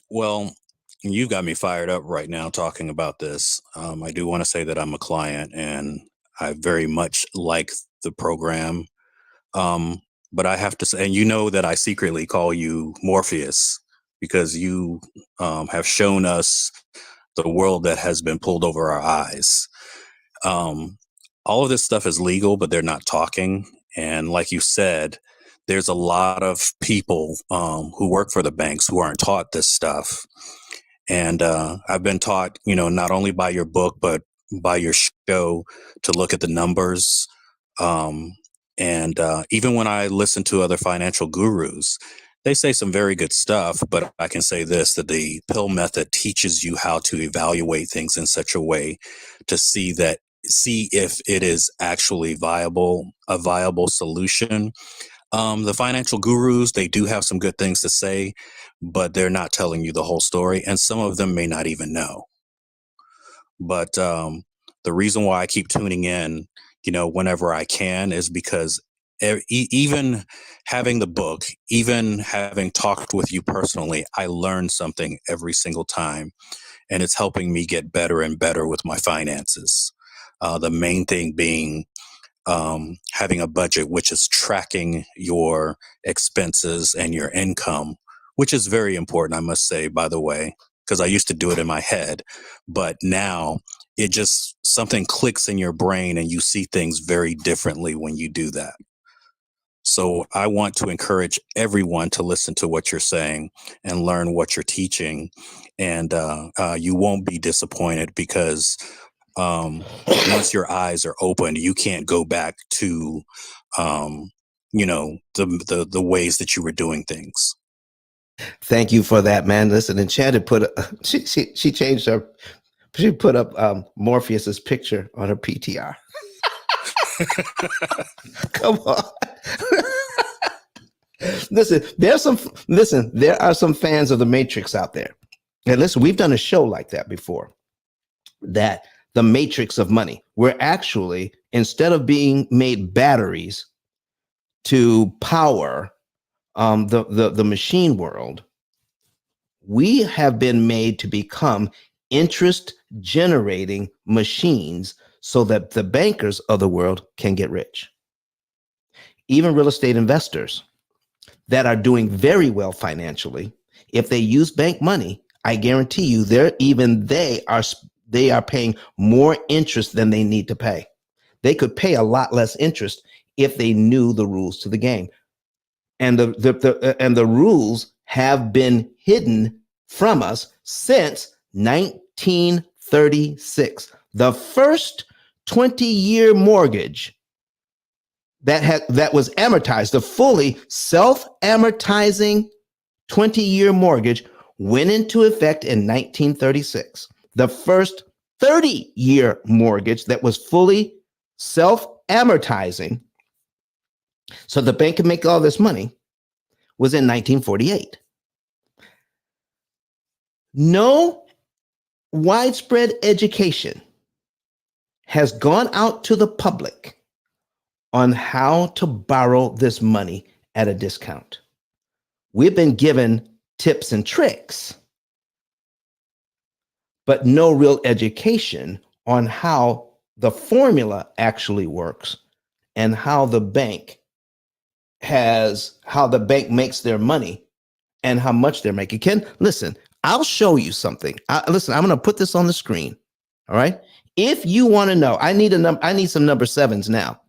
Well, you've got me fired up right now talking about this. I do want to say that I'm a client and I very much like the program. But I have to say, and you know that I secretly call you Morpheus because you have shown us the world that has been pulled over our eyes. All of this stuff is legal, but they're not talking. And like you said, there's a lot of people who work for the banks who aren't taught this stuff. And I've been taught, not only by your book, but by your show to look at the numbers. And even when I listen to other financial gurus, they say some very good stuff. But I can say this, that the P.I.L.L method teaches you how to evaluate things in such a way to see if it is actually a viable solution. The financial gurus, they do have some good things to say, but they're not telling you the whole story. And some of them may not even know. But the reason why I keep tuning in, whenever I can, is because even having the book, even having talked with you personally, I learn something every single time, and it's helping me get better and better with my finances. The main thing being having a budget, which is tracking your expenses and your income, which is very important, I must say, by the way, because I used to do it in my head. But now it just something clicks in your brain and you see things very differently when you do that. So I want to encourage everyone to listen to what you're saying and learn what you're teaching. And you won't be disappointed because um, once your eyes are opened, you can't go back to, um, the ways that you were doing things. Thank you for that, man. Listen, Enchanted she changed her. She put up Morpheus's picture on her PTR. Come on. Listen, there are some fans of the Matrix out there. And listen, we've done a show like that before. That the matrix of money. We're actually, instead of being made batteries to power the machine world, we have been made to become interest generating machines so that the bankers of the world can get rich. Even real estate investors that are doing very well financially, if they use bank money, I guarantee you they are paying more interest than they need to pay. They could pay a lot less interest if they knew the rules to the game. And the rules have been hidden from us since 1936. The first 20-year mortgage that was amortized, the fully self-amortizing 20-year mortgage went into effect in 1936. The first 30-year mortgage that was fully self-amortizing, so the bank could make all this money, was in 1948. No widespread education has gone out to the public on how to borrow this money at a discount. We've been given tips and tricks, but no real education on how the formula actually works and how the bank makes their money and how much they're making. Ken, listen, I'll show you something. Listen, I'm going to put this on the screen. All right. If you want to know, I need some number sevens now.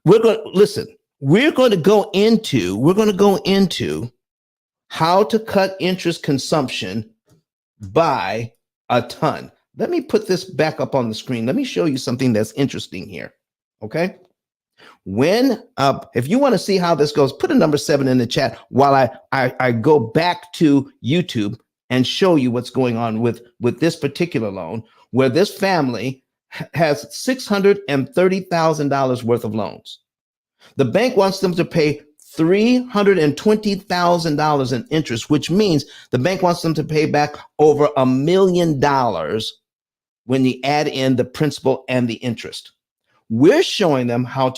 We're going to go into how to cut interest consumption by a ton. Let me put this back up on the screen. Let me show you something that's interesting here. Okay. If you want to see how this goes, put a number 7 in the chat while I go back to YouTube and show you what's going on with this particular loan, where this family has $630,000 worth of loans. The bank wants them to pay $320,000 in interest, which means the bank wants them to pay back over $1 million when you add in the principal and the interest. We're showing them how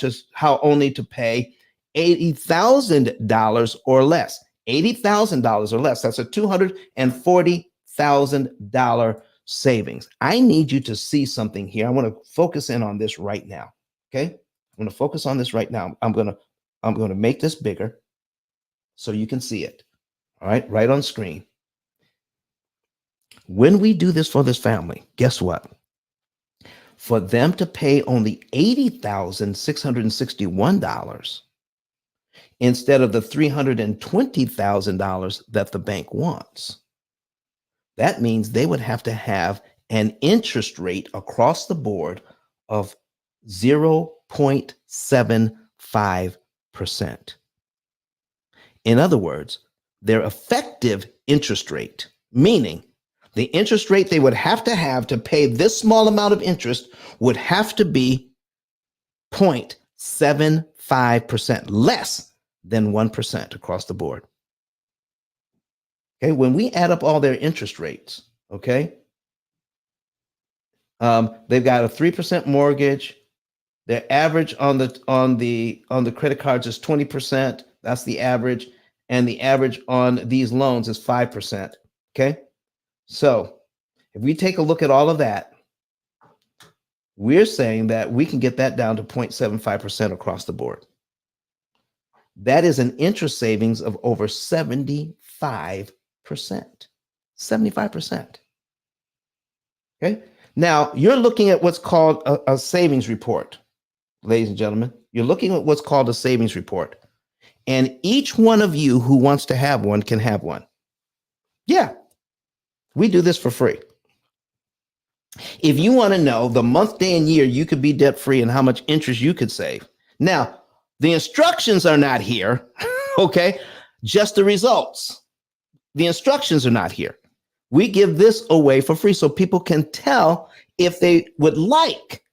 only to pay $80,000 or less. $80,000 or less. That's a $240,000 savings. I need you to see something here. I want to focus in on this right now. Okay, I'm going to focus on this right now. I'm going to make this bigger so you can see it. All right on screen. When we do this for this family, guess what? For them to pay only $80,661 instead of the $320,000 that the bank wants, that means they would have to have an interest rate across the board of 0.75%. In other words, their effective interest rate, meaning the interest rate they would have to pay this small amount of interest, would have to be 0.75%, less than 1% across the board. Okay, when we add up all their interest rates, okay, They've got a 3% mortgage. Their average on the credit cards is 20%. That's the average, and the average on these loans is 5%. Okay, so if we take a look at all of that, we're saying that we can get that down to 0.75% across the board. That is an interest savings of over 75%. 75%. Okay. Now you're looking at what's called a savings report, ladies and gentlemen. You're looking at what's called a savings report. And each one of you who wants to have one can have one. Yeah, we do this for free. If you want to know the month, day, and year you could be debt free and how much interest you could save. Now, the instructions are not here, okay? Just the results. The instructions are not here. We give this away for free so people can tell if they would like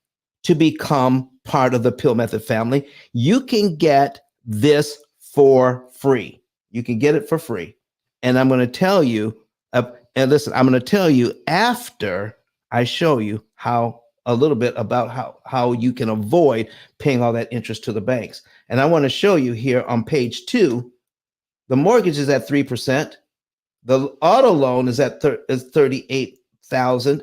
to become part of the P.I.L.L Method family. You can get this for free. You can get it for free. And I'm going to tell you, and listen, I'm going to tell you after I show you how a little bit about how you can avoid paying all that interest to the banks. And I want to show you here on page 2, the mortgage is at 3%. The auto loan is at 38,000.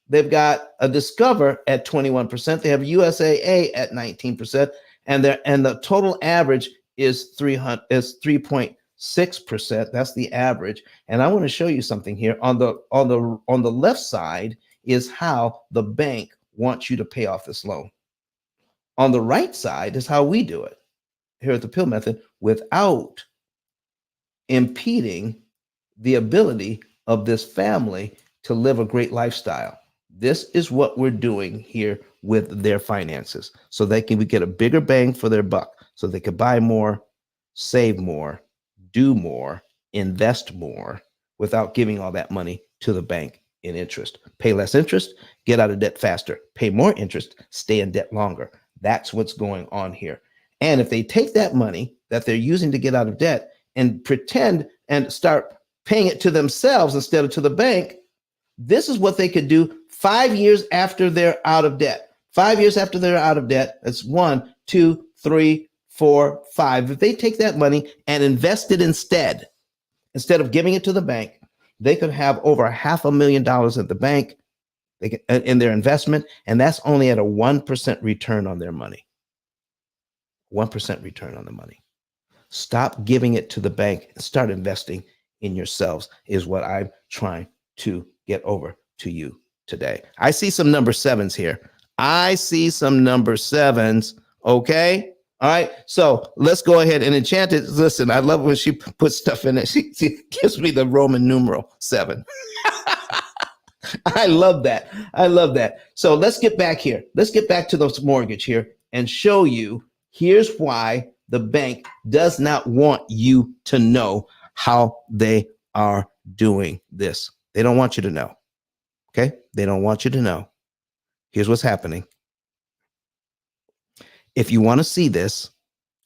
They've got a Discover at 21%. They have USAA at 19%, and the total average is 3.6%. That's the average. And I want to show you something here. On the left side is how the bank wants you to pay off this loan. On the right side is how we do it here at the P.I.L.L Method without impeding the ability of this family to live a great lifestyle. This is what we're doing here with their finances so they can get a bigger bang for their buck, so they can buy more, save more, do more, invest more without giving all that money to the bank in interest. Pay less interest, get out of debt faster. Pay more interest, stay in debt longer. That's what's going on here. And if they take that money that they're using to get out of debt and pretend and start paying it to themselves instead of to the bank, this is what they could do 5 years after they're out of debt. 5 years after they're out of debt, that's 1, 2, 3, 4, 5. If they take that money and invest it instead of giving it to the bank, they could have over $500,000 at the bank in their investment, and that's only at a 1% return on their money. 1% return on the money. Stop giving it to the bank and start investing in yourselves is what I'm trying to get over to you today. I see some number 7s here. I see some number 7s. Okay. All right. So let's go ahead and enchant it. Listen, I love when she puts stuff in it. She gives me the Roman numeral 7. I love that. I love that. So let's get back here. Let's get back to this mortgage here and show you here's why the bank does not want you to know how they are doing this. They don't want you to know. Okay? They don't want you to know. Here's what's happening. If you want to see this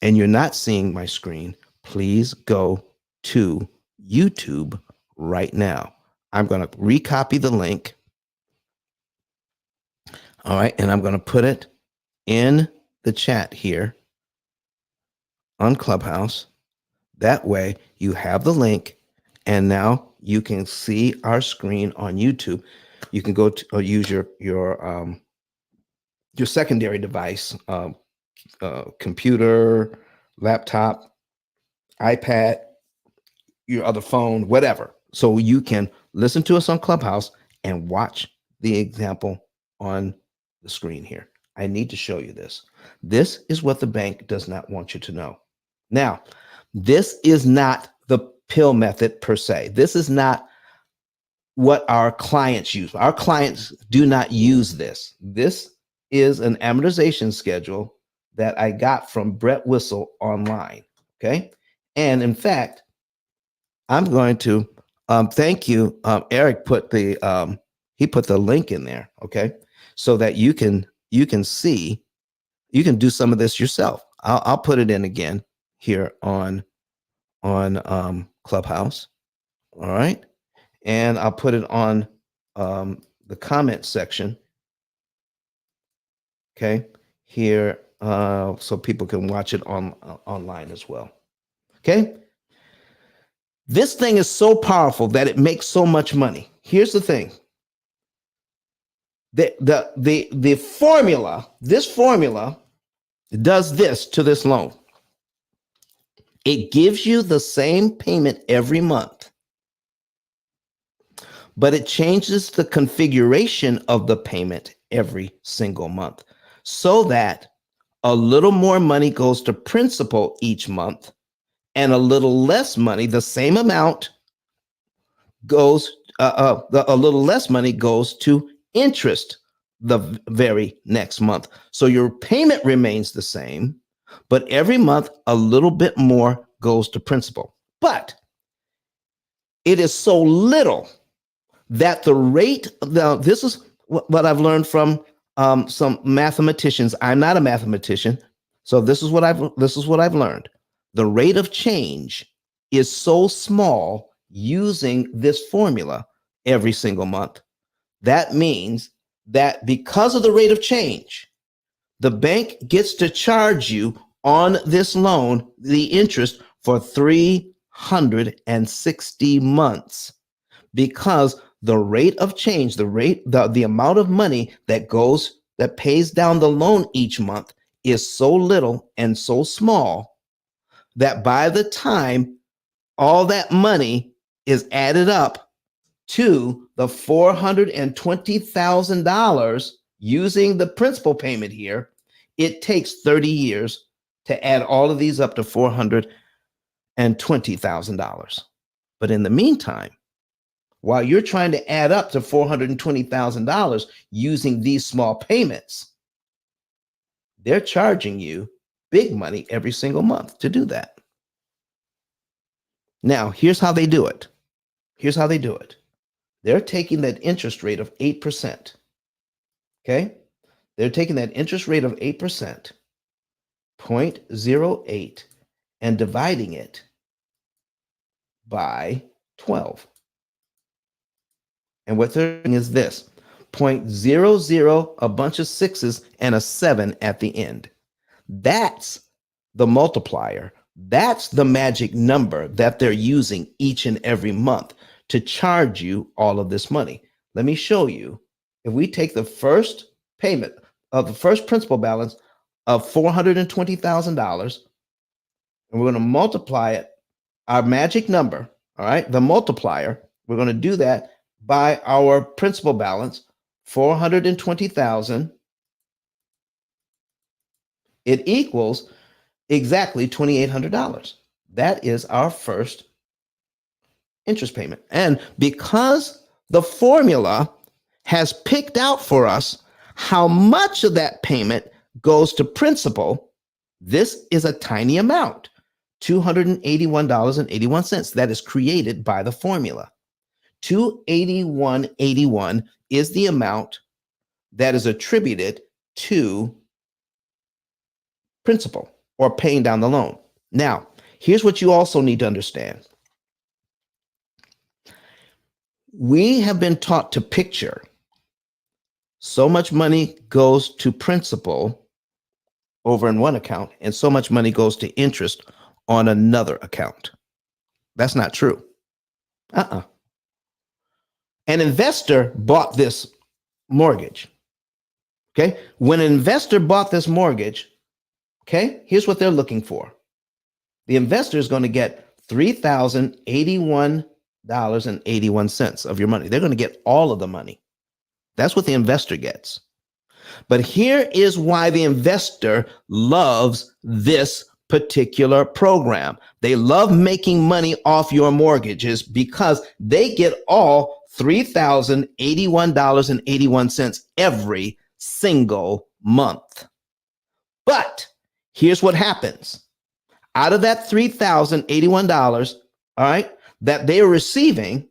and you're not seeing my screen, please go to YouTube right now. I'm going to recopy the link. All right. And I'm going to put it in the chat here on Clubhouse. That way you have the link and now you can see our screen on YouTube. You can go to or use your secondary device, computer, laptop, iPad, your other phone, whatever. So you can listen to us on Clubhouse and watch the example on the screen here. I need to show you this. This is what the bank does not want you to know. Now, this is not the P.I.L.L method per se. This is not what our clients use. Our clients do not use this. This is an amortization schedule that I got from Brett Whistle online. Okay. And in fact, I'm going to thank you. Eric put the he put the link in there. Okay. So that you can see, you can do some of this yourself. I'll put it in again here on Clubhouse. All right. And I'll put it on the the comment section, okay, here, so people can watch it online as well. Okay. This thing is so powerful that it makes so much money. Here's the thing. The formula, this formula does this to this loan. It gives you the same payment every month, but it changes the configuration of the payment every single month so that a little more money goes to principal each month and a little less money, the same amount, goes a little less money goes to interest the very next month. So your payment remains the same, but every month a little bit more goes to principal. But it is so little that the rate, now this is what I've learned from some mathematicians. I'm not a mathematician, so this is what I've learned. The rate of change is so small using this formula every single month. That means that because of the rate of change, the bank gets to charge you on this loan the interest for 360 months, because the rate of change, the amount of money that pays down the loan each month is so little and so small that by the time all that money is added up to the $420,000 using the principal payment here, it takes 30 years to add all of these up to $420,000. But in the meantime, while you're trying to add up to $420,000 using these small payments, they're charging you big money every single month to do that. Now, here's how they do it. They're taking that interest rate of 8%. Okay? They're taking that interest rate of 8%, 0.08, and dividing it by 12. And what they're doing is this: 0.00, a bunch of sixes, and a 7 at the end. That's the multiplier. That's the magic number that they're using each and every month to charge you all of this money. Let me show you. If we take the first payment of the first principal balance of $420,000, and we're going to multiply it, our magic number, all right, the multiplier, we're going to do that by our principal balance, 420,000. It equals exactly $2,800. That is our first interest payment. And because the formula has picked out for us how much of that payment goes to principal, this is a tiny amount, $281.81. That is created by the formula. 281.81 is the amount that is attributed to principal or paying down the loan. Now, here's what you also need to understand. We have been taught to picture so much money goes to principal over in one account and so much money goes to interest on another account. That's not true. An investor bought this mortgage. Okay. When an investor bought this mortgage, okay, here's what they're looking for. The investor is going to get $3,081.81 of your money. They're going to get all of the money. That's what the investor gets. But here is why the investor loves this particular program. They love making money off your mortgages because they get all $3,081.81 every single month. But here's what happens. Out of that $3,081, all right, that they are receiving,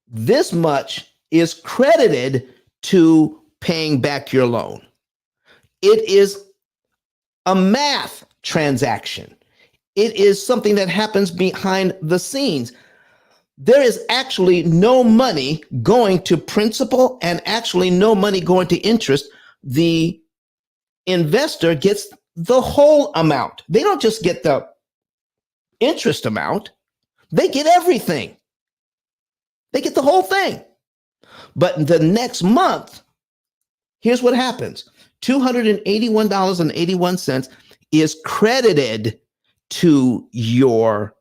this much is credited to paying back your loan. It is a math transaction. It is something that happens behind the scenes. there is actually no money going to principal and actually no money going to interest. The investor gets the whole amount. They don't just get the interest amount, they get everything. They get the whole thing. But the next month, here's what happens. $281.81 is credited to your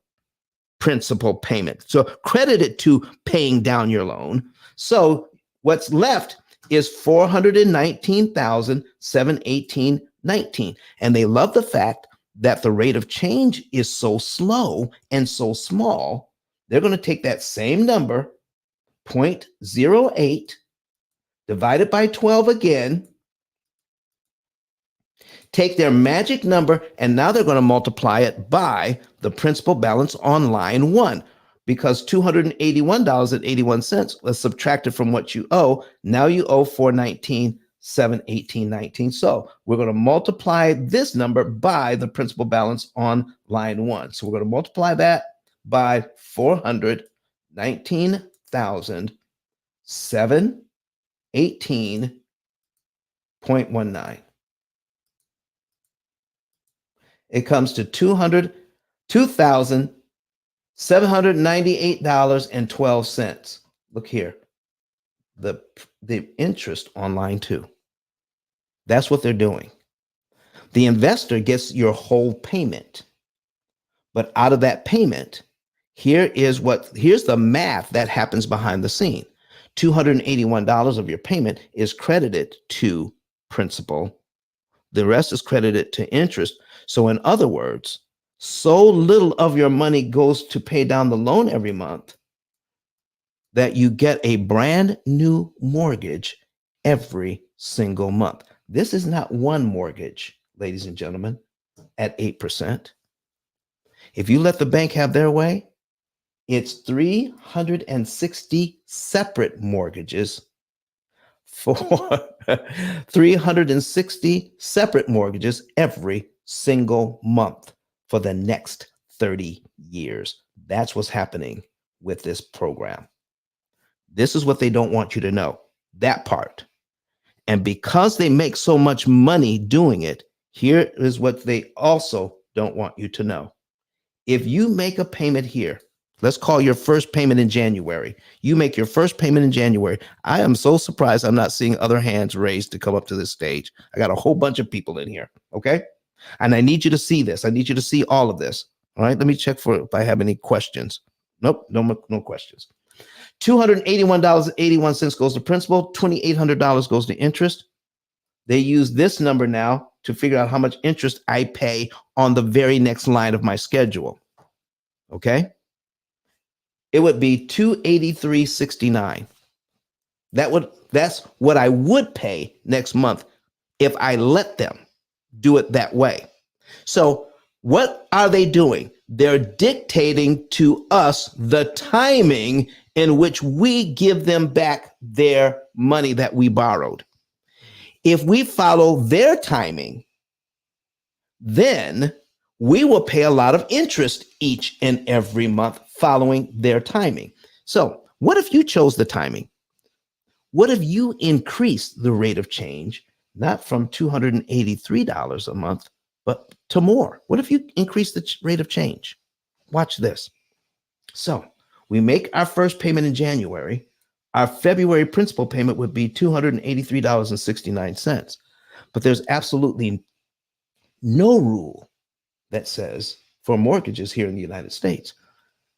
principal payment. So credited to paying down your loan. So what's left is $419,718.19. And they love the fact that the rate of change is so slow and so small. They're going to take that same number, 0.08, divided by 12 again, take their magic number, and now they're going to multiply it by the principal balance on line one, because $281.81 was subtracted from what you owe. Now you owe $419,718.19. So we're going to multiply this number by the principal balance on line one. So we're going to multiply that by 419,718.19. It comes to $202,798.12. Look here, the interest on line two. That's what they're doing. The investor gets your whole payment, but out of that payment, here's the math that happens behind the scene. $281 of your payment is credited to principal. The rest is credited to interest. So in other words, so little of your money goes to pay down the loan every month that you get a brand new mortgage every single month. This is not one mortgage, ladies and gentlemen, at 8%. If you let the bank have their way, it's 360 separate mortgages for 360 separate mortgages every single month for the next 30 years. That's what's happening with this program. This is what they don't want you to know, that part. And because they make so much money doing it, here is what they also don't want you to know. If you make a payment here, let's call your first payment in January. You make your first payment in January. I am so surprised I'm not seeing other hands raised to come up to this stage. I got a whole bunch of people in here, okay? And I need you to see this. I need you to see all of this. All right, let me check for if I have any questions. Nope, no questions. $281.81 goes to principal, $2,800 goes to interest. They use this number now to figure out how much interest I pay on the very next line of my schedule. Okay? It would be $283.69. That's what I would pay next month if I let them do it that way. So what are they doing? They're dictating to us the timing in which we give them back their money that we borrowed. If we follow their timing, then we will pay a lot of interest each and every month following their timing. So what if you chose the timing? What if you increased the rate of change, not from $283 a month, but to more? What if you increase the rate of change? Watch this. So we make our first payment in January. Our February principal payment would be $283.69. But there's absolutely no rule that says for mortgages here in the United States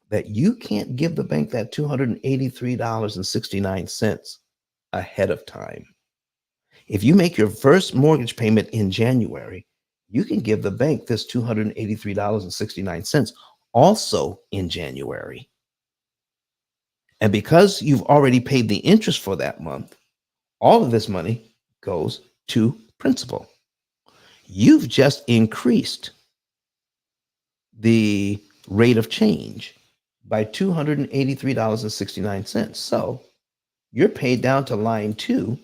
that you can't give the bank that $283.69 ahead of time. If you make your first mortgage payment in January, you can give the bank this $283.69 also in January. And because you've already paid the interest for that month, all of this money goes to principal. You've just increased the rate of change by $283.69. So you're paid down to line two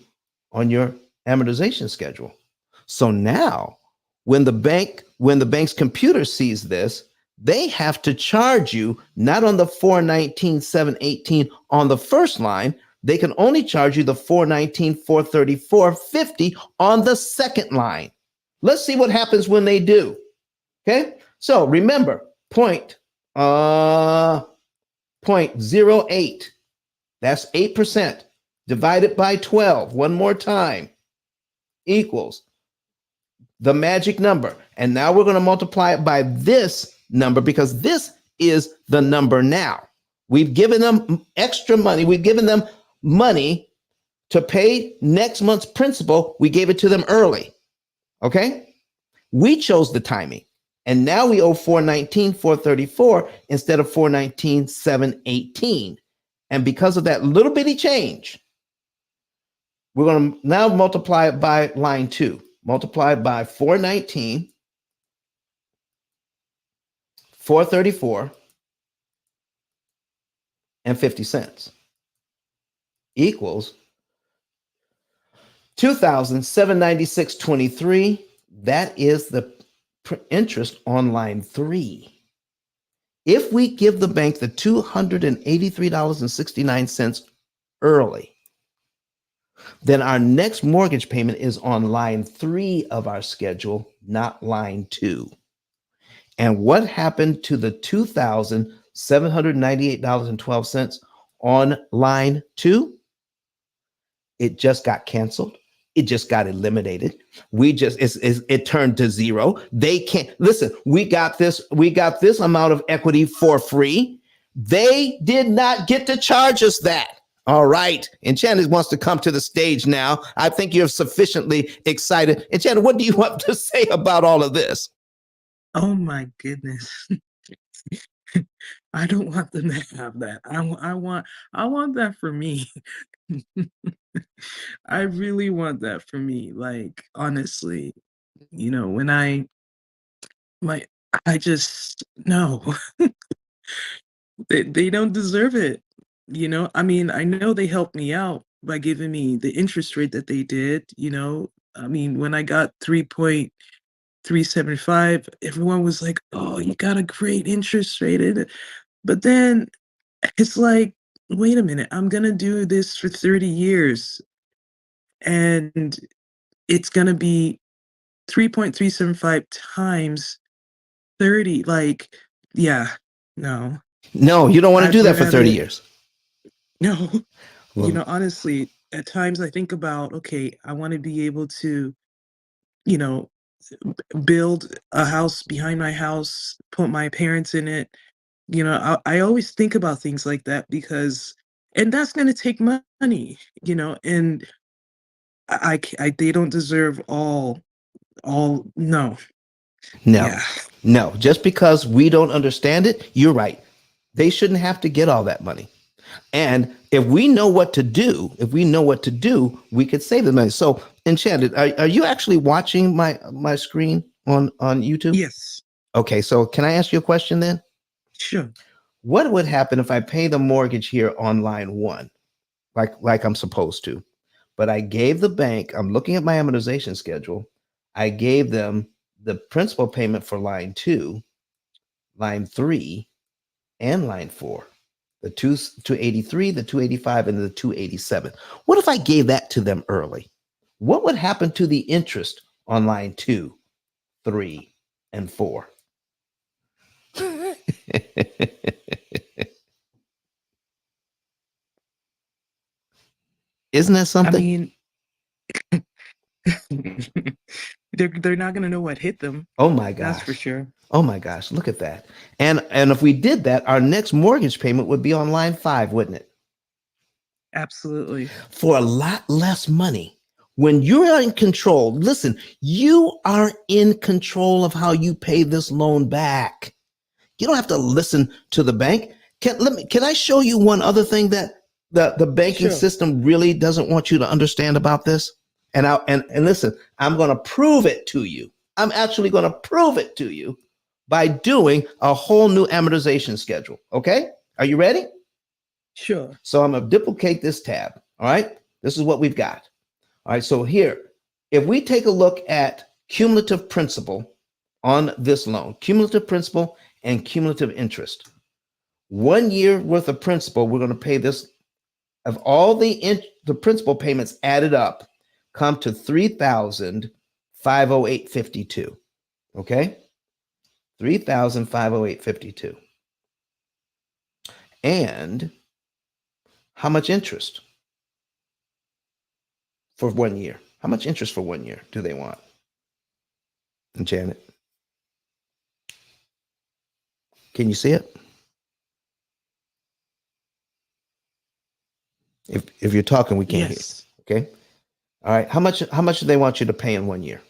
on your amortization schedule. So now when the bank's computer sees this, they have to charge you not on the 419, 718 on the first line. They can only charge you the 419, 434, 50 on the second line. Let's see what happens when they do. Okay. So remember, uh, 0.08. That's 8%. Divided by 12. One more time. Equals the magic number. And now we're going to multiply it by this number because this is the number now. We've given them extra money. We've given them money to pay next month's principal. We gave it to them early. Okay? We chose the timing. And now we owe 419, 434 instead of 419, 718. And because of that little bitty change, we're going to now multiply it by line 2. Multiply by 419, 434, and 50 cents equals 2,796.23. That is the interest on line 3. If we give the bank the $283.69 early, then our next mortgage payment is on line 3 of our schedule, not line 2. And what happened to the $2,798.12 on line 2? It just got canceled. It just got eliminated. It turned to zero. They can't listen. We got this amount of equity for free. They did not get to charge us that. All right. Enchanted wants to come to the stage now. I think you're sufficiently excited. Enchanted, what do you want to say about all of this? Oh my goodness. I don't want them to have that. I want that for me. I really want that for me. Like, honestly, when my I just no. They don't deserve it. I mean, I know they helped me out by giving me the interest rate that they did. I mean, when I got 3.375, everyone was like, "Oh, you got a great interest rate." But then it's like, wait a minute, I'm gonna do this for 30 years and it's gonna be 3.375 times 30. Like, yeah, no. No, you don't want to I'd do that for 30 rather years. no. Well, Honestly, at times I think about, okay, I want to be able to, you know, build a house behind my house, put my parents in it. I always think about things like that because, and that's going to take money, and they don't deserve no. no, Yeah, no. Just because we don't understand it, you're right. They shouldn't have to get all that money. And if we know what to do, we could save the money. So, Enchanted, are you actually watching my screen on YouTube? yes, Okay, so can I ask you a question then? sure. What would happen if I pay the mortgage here on line 1, like I'm supposed to? But I gave the bank, I'm looking at my amortization schedule. I gave them the principal payment for line 2, line 3, and line 4. The 283, the 285, and the 287. What if I gave that to them early? What would happen to the interest on line 2, 3, and 4? Isn't that I something? mean, they're not gonna know what hit them. Oh my That's for gosh. sure. Oh my gosh, look at that. And if we did that, our next mortgage payment would be on line 5, wouldn't it? Absolutely. For a lot less money. When you're in control, listen, you are in control of how you pay this loan back. You don't have to listen to the bank. Can I show you one other thing that the banking Sure. system really doesn't want you to understand about this? And listen, I'm going to prove it to you. I'm actually going to prove it to you by doing a whole new amortization schedule. Okay? Are you ready? Sure. So I'm going to duplicate this tab. All right? This is what we've got. All right, so here, if we take a look at cumulative principal on this loan, cumulative principal and cumulative interest. 1 year worth of principal, we're going to pay this of all the principal payments added up come to $3,508.52. Okay? $3,508.52. And how much interest for 1 year? How much interest for 1 year do they want? And Janet, can you see it? If you're talking, we can't Yes. hear. Okay. All right. How much do they want you to pay in 1 year?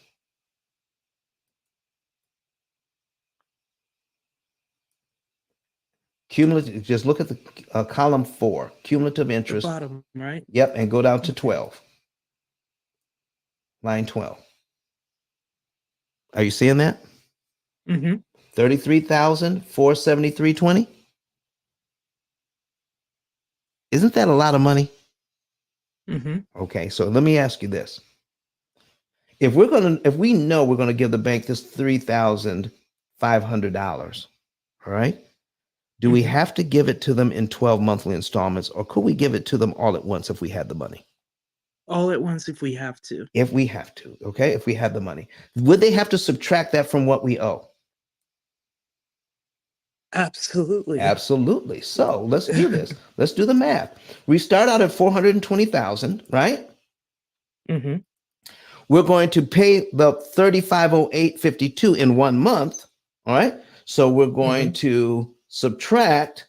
Cumulative. Just look at the column 4, cumulative The interest. bottom, right? Yep, and go down to Okay. 12. Line 12. Are you seeing that? Mm-hmm. 33,473.20. Isn't that a lot of money? Mm-hmm. Okay, so let me ask you this. If we know we're gonna give the bank this $3,500, all right? Do we Mm-hmm. have to give it to them in 12 monthly installments, or could we give it to them all at once if we had the money? All at once if we have to. If we have to, okay? If we had the money. Would they have to subtract that from what we owe? Absolutely. Absolutely. So let's do this. Let's do the math. We start out at 420,000, right? Mm-hmm. We're going to pay the 3508.52 in 1 month, all right? So we're going to subtract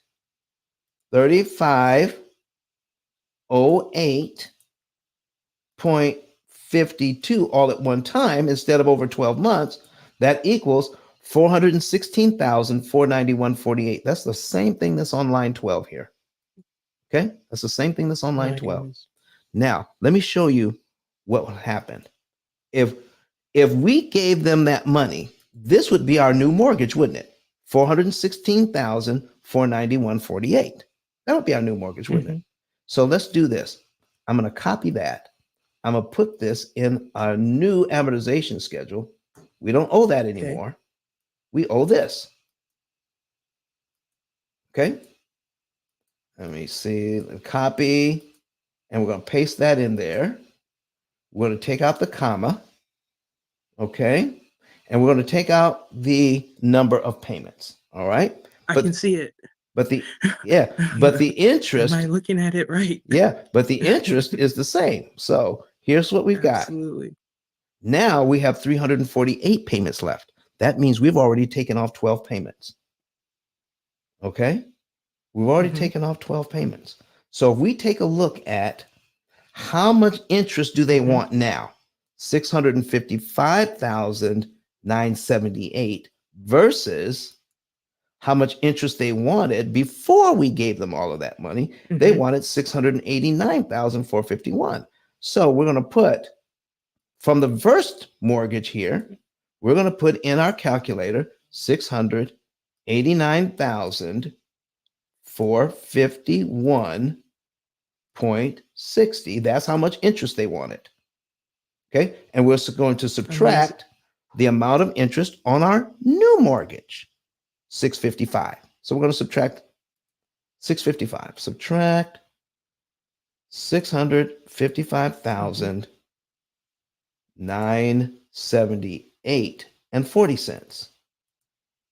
3508.52 all at one time instead of over 12 months. That equals 416,491.48. That's the same thing that's on line 12 here. Okay? That's the same thing that's on line 12. Now, let me show you what would happen. If we gave them that money, this would be our new mortgage, wouldn't it? 416,491.48. That would be our new mortgage, wouldn't it? So let's do this. I'm going to copy that. I'm going to put this in our new amortization schedule. We don't owe that anymore. We owe this. Okay? Let me see. Copy. And we're going to paste that in there. We're going to take out the comma. Okay? And we're going to take out the number of payments. All right? I can see it. But the interest. Am I looking at it right? Yeah, but the interest is the same. So here's what we've got. Absolutely. Now we have 348 payments left. That means we've already taken off 12 payments. Okay? We've already taken off 12 payments. So if we take a look at how much interest do they want now? 655,978 versus how much interest they wanted before we gave them all of that money. They wanted 689,451. So we're going to put from the first mortgage here, we're going to put in our calculator 689,451.60. That's how much interest they wanted. Okay. And we're going to subtract the amount of interest on our new mortgage, 655. So we're going to subtract 655. Subtract 655,978.40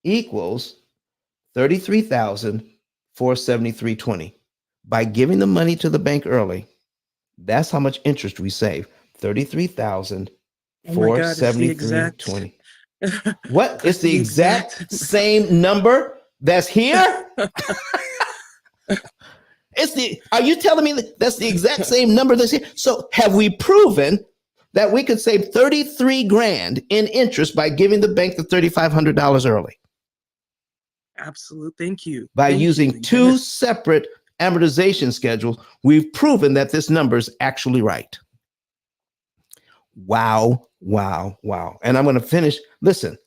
equals 33,473.20. By giving the money to the bank early, that's how much interest we save. 33,473.20. What? It's the exact same number that's here? Are you telling me that's the exact same number that's here? So have we proven that we could save 33 grand in interest by giving the bank the $3,500 early? Absolutely. Thank you. By using two separate amortization schedules, we've proven that this number is actually right. Wow, wow, wow. And I'm going to finish. Listen,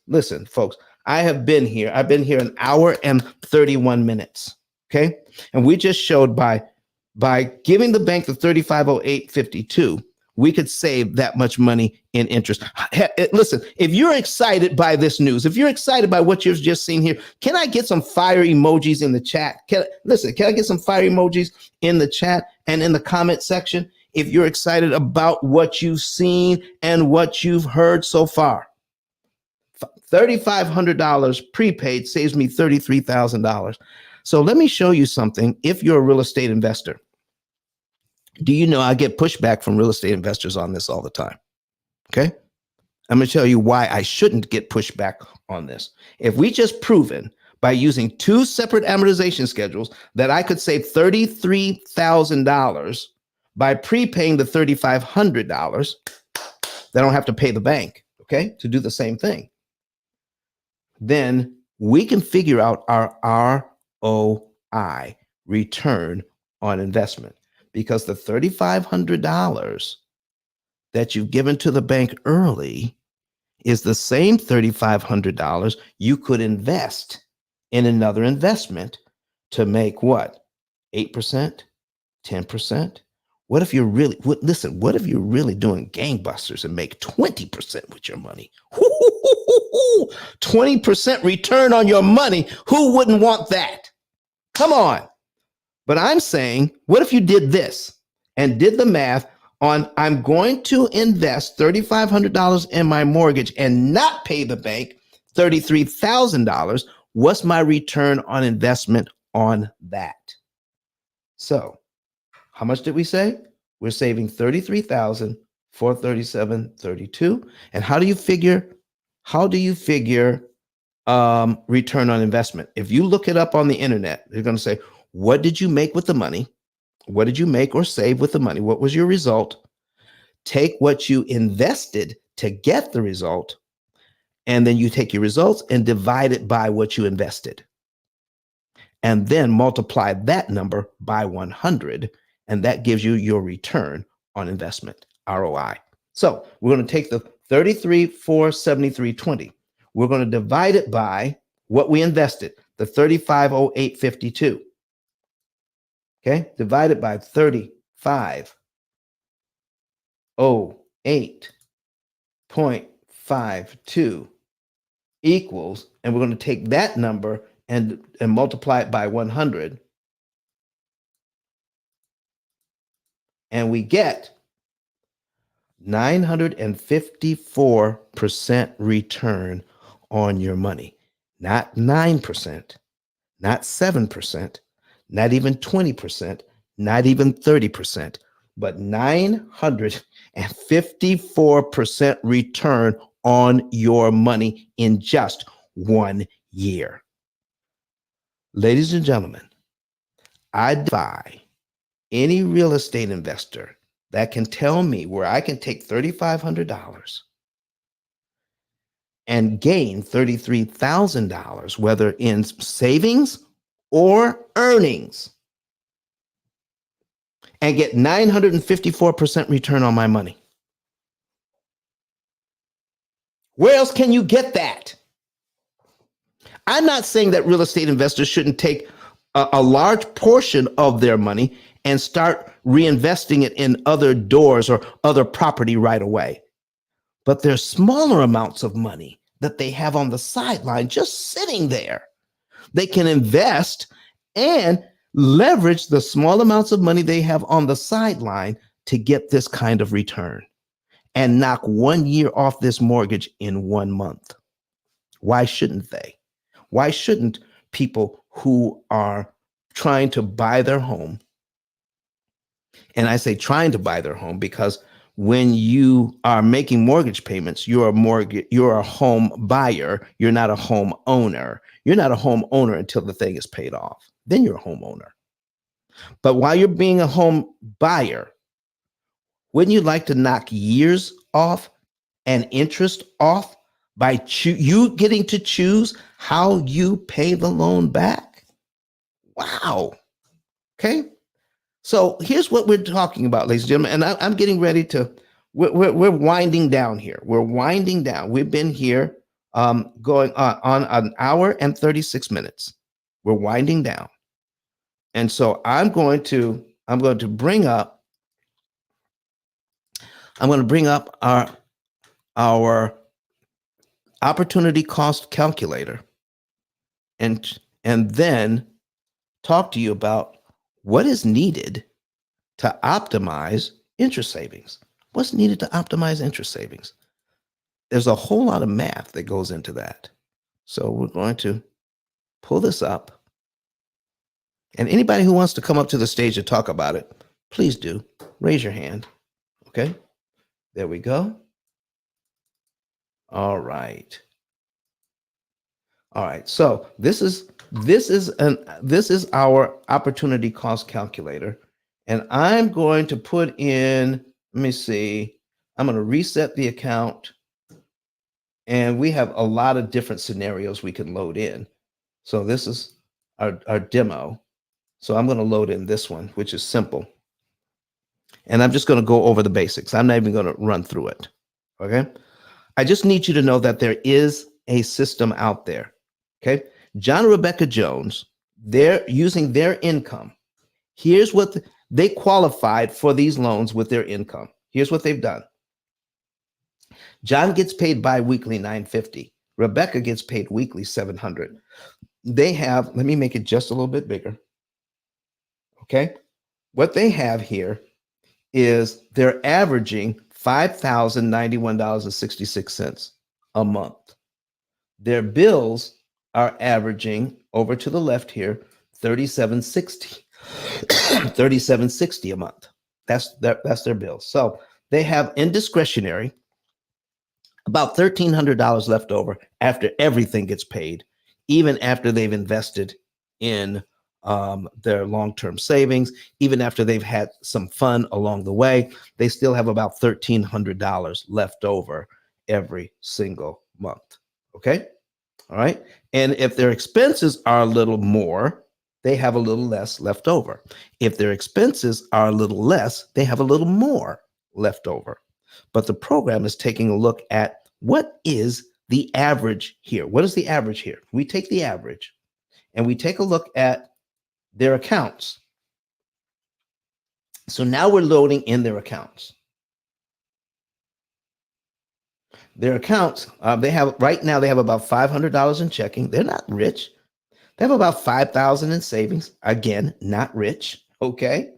folks. I've been here an hour and 31 minutes. Okay. And we just showed by giving the bank the 3508.52, we could save that much money in interest. Listen, if you're excited by this news, if you're excited by what you've just seen here, can I get some fire emojis in the chat? Can I get some fire emojis in the chat and in the comment section if you're excited about what you've seen and what you've heard so far? $3,500 prepaid saves me $33,000. So let me show you something. If you're a real estate investor, do you know I get pushback from real estate investors on this all the time? Okay. I'm going to tell you why I shouldn't get pushback on this. If we just proven by using two separate amortization schedules that I could save $33,000 by prepaying the $3,500, they don't have to pay the bank, okay, to do the same thing. Then we can figure out our ROI, return on investment, because the $3,500 that you've given to the bank early is the same $3,500 you could invest in another investment to make what? 8%, 10%? What if you're really, what if you're really doing gangbusters and make 20% with your money? 20% return on your money. Who wouldn't want that? Come on. But I'm saying, what if you did this and did the math on, I'm going to invest $3,500 in my mortgage and not pay the bank $33,000. What's my return on investment on that? So how much did we say? We're saving $33,437.32. And how do you figure return on investment? If you look it up on the internet, they're going to say, what did you make with the money? What did you make or save with the money? What was your result? Take what you invested to get the result, and then you take your results and divide it by what you invested. And then multiply that number by 100, and that gives you your return on investment, ROI. So we're going to take the 33,473.20. We're going to divide it by what we invested, the 3508.52. Okay, divided by 3508.52 equals, and we're going to take that number and multiply it by 100. And we get 954% return on your money. Not 9%, not 7%, not even 20%, not even 30%, but 954% return on your money in just 1 year. Ladies and gentlemen, I defy any real estate investor that can tell me where I can take $3,500 and gain $33,000, whether in savings or earnings, and get 954% return on my money. Where else can you get that? I'm not saying that real estate investors shouldn't take a large portion of their money and start reinvesting it in other doors or other property right away. But there's smaller amounts of money that they have on the sideline just sitting there. They can invest and leverage the small amounts of money they have on the sideline to get this kind of return and knock 1 year off this mortgage in 1 month. Why shouldn't they? Why shouldn't people who are trying to buy their home? And I say trying to buy their home because when you are making mortgage payments, you're a home buyer. You're not a home owner. You're not a home owner until the thing is paid off. Then you're a homeowner. But while you're being a home buyer, wouldn't you like to knock years off and interest off by you getting to choose how you pay the loan back? Wow. Okay. So here's what we're talking about, ladies and gentlemen. And I'm getting ready to, we're winding down here. We're winding down. We've been here going on an hour and 36 minutes. We're winding down. And so I'm going to bring up I'm going to bring up our opportunity cost calculator and then talk to you about what is needed to optimize interest savings. What's needed to optimize interest savings? There's a whole lot of math that goes into that. So we're going to pull this up. And anybody who wants to come up to the stage and talk about it, please do. Raise your hand. Okay. There we go. All right. All right. So this is our opportunity cost calculator. And I'm going to put in, let me see. I'm going to reset the account. And we have a lot of different scenarios we can load in. So this is our demo. So I'm going to load in this one, which is simple. And I'm just going to go over the basics. I'm not even going to run through it. Okay. I just need you to know that there is a system out there. Okay. John and Rebecca Jones, they're using their income. Here's what they qualified for these loans with their income. Here's what they've done. John gets paid bi-weekly $950. Rebecca gets paid weekly $700. They have, let me make it just a little bit bigger. Okay. What they have here is they're averaging $5,091.66 a month. Their bills are averaging, over to the left here, $37.60. $37.60 a month. That's their bills. So they have in discretionary about $1,300 left over after everything gets paid, even after they've invested in their long-term savings, even after they've had some fun along the way, they still have about $1,300 left over every single month. Okay. All right. And if their expenses are a little more, they have a little less left over. If their expenses are a little less, they have a little more left over. But the program is taking a look at what is the average here. What is the average here? We take the average and we take a look at their accounts. So now we're loading in their accounts. Their accounts, they have right now, they have about $500 in checking. They're not rich. They have about $5,000 in savings. Again, not rich. Okay.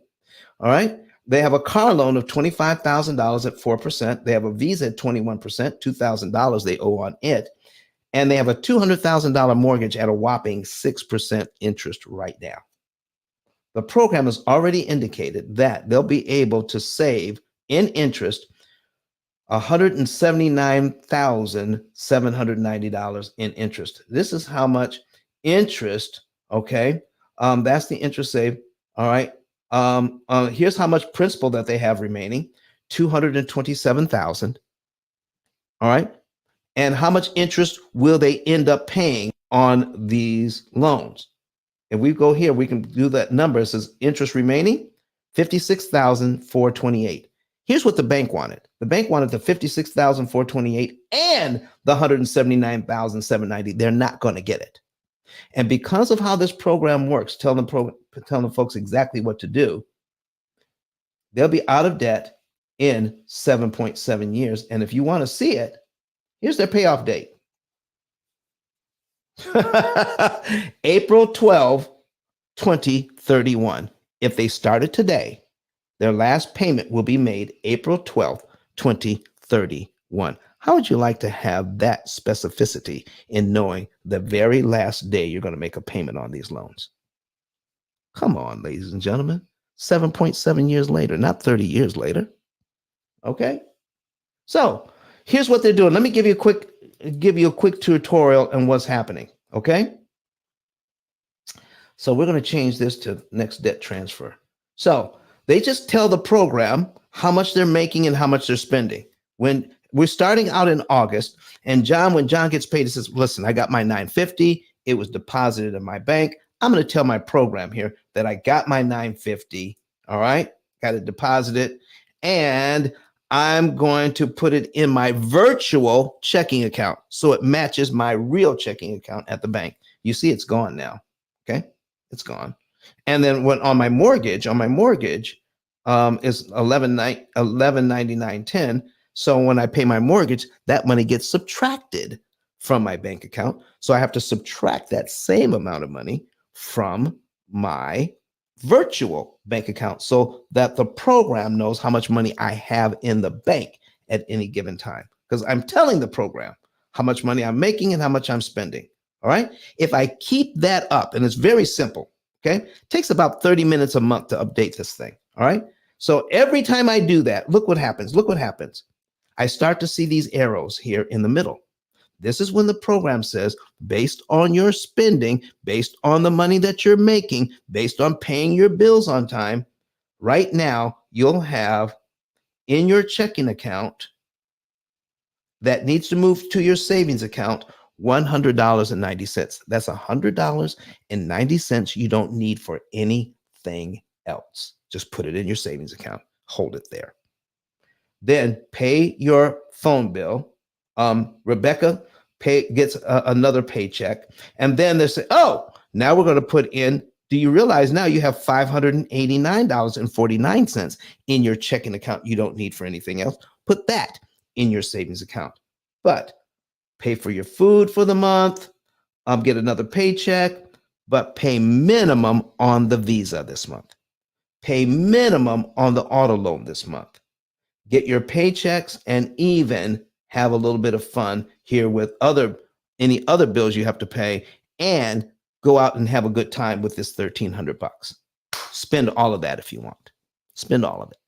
All right. They have a car loan of $25,000 at 4%. They have a Visa at 21%, $2,000 they owe on it. And they have a $200,000 mortgage at a whopping 6% interest right now. The program has already indicated that they'll be able to save in interest $179,790 in interest. This is how much interest, okay? That's the interest save, all right? Here's how much principal that they have remaining, $227,000, all right? And how much interest will they end up paying on these loans? If we go here, we can do that number. It says interest remaining, $56,428. Here's what the bank wanted. The bank wanted the $56,428 and the $179,790. They're not going to get it. And because of how this program works, tell the folks exactly what to do. They'll be out of debt in 7.7 years. And if you want to see it, here's their payoff date. April 12, 2031. If they started today, their last payment will be made April 12th, 2031. How would you like to have that specificity in knowing the very last day you're going to make a payment on these loans? Come on, ladies and gentlemen. 7.7 years later, not 30 years later. Okay. So here's what they're doing. Let me give you a quick tutorial on what's happening. Okay. So we're going to change this to next debt transfer. So they just tell the program how much they're making and how much they're spending. When we're starting out in August, and when John gets paid, he says, listen, I got my $950. It was deposited in my bank. I'm going to tell my program here that I got my $950. All right. Got it deposited. And I'm going to put it in my virtual checking account so it matches my real checking account at the bank. You see, it's gone now. Okay. It's gone. And then when on my mortgage, is 11.99.10. So when I pay my mortgage, that money gets subtracted from my bank account. So I have to subtract that same amount of money from my virtual bank account so that the program knows how much money I have in the bank at any given time. Because I'm telling the program how much money I'm making and how much I'm spending. All right. If I keep that up, and it's very simple, okay, it takes about 30 minutes a month to update this thing. All right. So every time I do that, look what happens. Look what happens. I start to see these arrows here in the middle. This is when the program says, based on your spending, based on the money that you're making, based on paying your bills on time, right now you'll have in your checking account that needs to move to your savings account $100.90. That's $100.90 you don't need for anything else. Just put it in your savings account, hold it there. Then pay your phone bill. Rebecca gets another paycheck. And then they say, oh, now we're going to put in, do you realize now you have $589.49 in your checking account you don't need for anything else? Put that in your savings account. But pay for your food for the month, get another paycheck, but pay minimum on the Visa this month. Pay minimum on the auto loan this month. Get your paychecks and even have a little bit of fun here with any other bills you have to pay, and go out and have a good time with this $1,300. Spend all of that if you want. Spend all of it.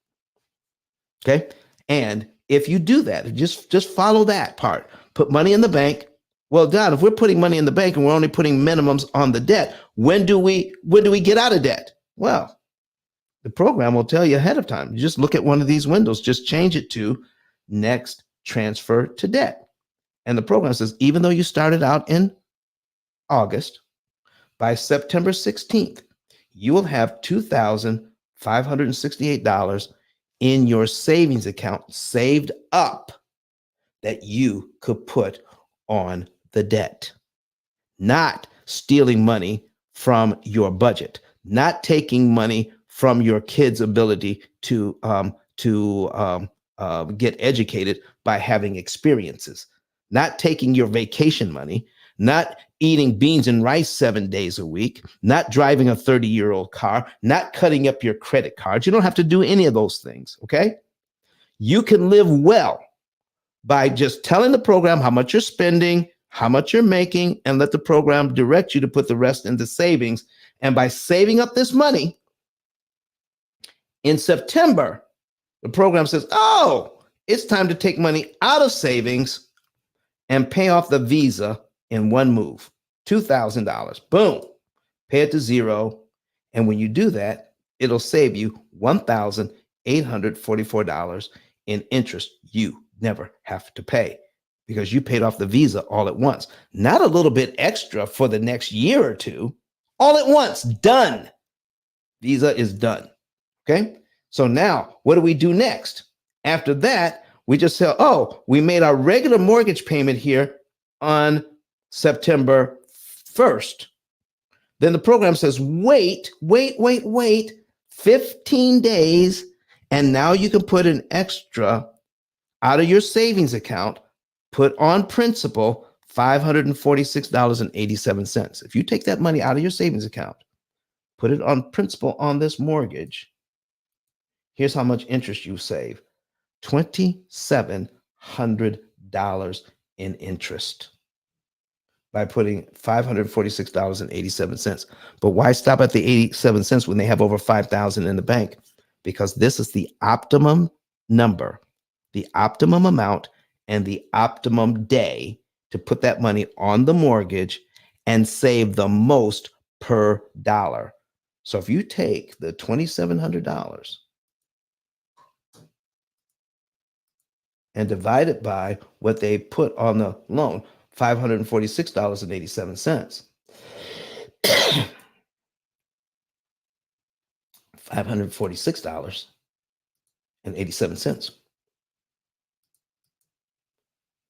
Okay. And if you do that, just follow that part. Put money in the bank. Well, Don, if we're putting money in the bank and we're only putting minimums on the debt, when do we get out of debt? Well, the program will tell you ahead of time. You just look at one of these windows, just change it to next transfer to debt. And the program says, even though you started out in August, by September 16th, you will have $2,568 in your savings account saved up that you could put on the debt. Not stealing money from your budget, not taking money from your kids' ability to get educated by having experiences, not taking your vacation money, not eating beans and rice 7 days a week, not driving a 30-year-old car, not cutting up your credit cards. You don't have to do any of those things, okay? You can live well by just telling the program how much you're spending, how much you're making, and let the program direct you to put the rest into savings. And by saving up this money, in September, the program says, oh, it's time to take money out of savings and pay off the Visa in one move. $2,000. Boom. Pay it to zero. And when you do that, it'll save you $1,844 in interest you never have to pay because you paid off the Visa all at once. Not a little bit extra for the next year or two. All at once. Done. Visa is done. Okay. So now what do we do next? After that, we just say, oh, we made our regular mortgage payment here on September 1st. Then the program says, wait 15 days. And now you can put an extra out of your savings account, put on principal $546.87. If you take that money out of your savings account, put it on principal on this mortgage, here's how much interest you save. $2,700 in interest by putting $546.87. But why stop at the 87 cents when they have over 5,000 in the bank? Because this is the optimum number, the optimum amount, and the optimum day to put that money on the mortgage and save the most per dollar. So if you take the $2,700 and divide it by what they put on the loan, $546.87. $546.87.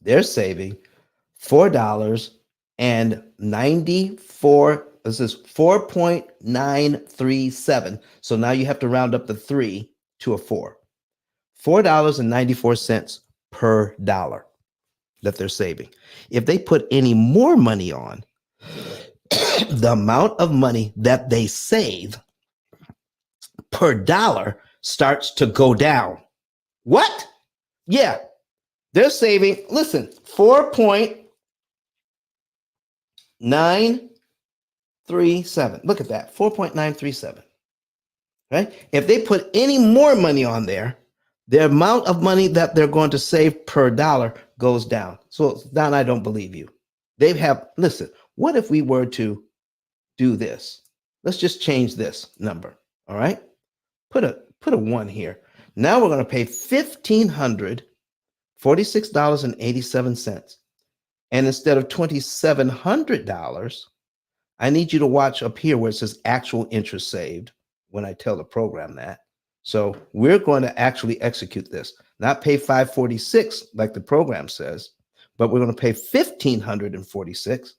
They're saving $4.94. This is 4.937. So now you have to round up the 3 to a four. $4.94 per dollar that they're saving. If they put any more money on, the amount of money that they save per dollar starts to go down. What? Yeah, they're saving, listen, 4.937. Look at that, 4.937. Right? If they put any more money on there, the amount of money that they're going to save per dollar goes down. So, Don, I don't believe you. Listen, what if we were to do this? Let's just change this number. All right. Put a one here. Now we're going to pay $1,546.87. And instead of $2,700, I need you to watch up here where it says actual interest saved when I tell the program that. So we're going to actually execute this, not pay 546 like the program says, but we're going to pay 1,546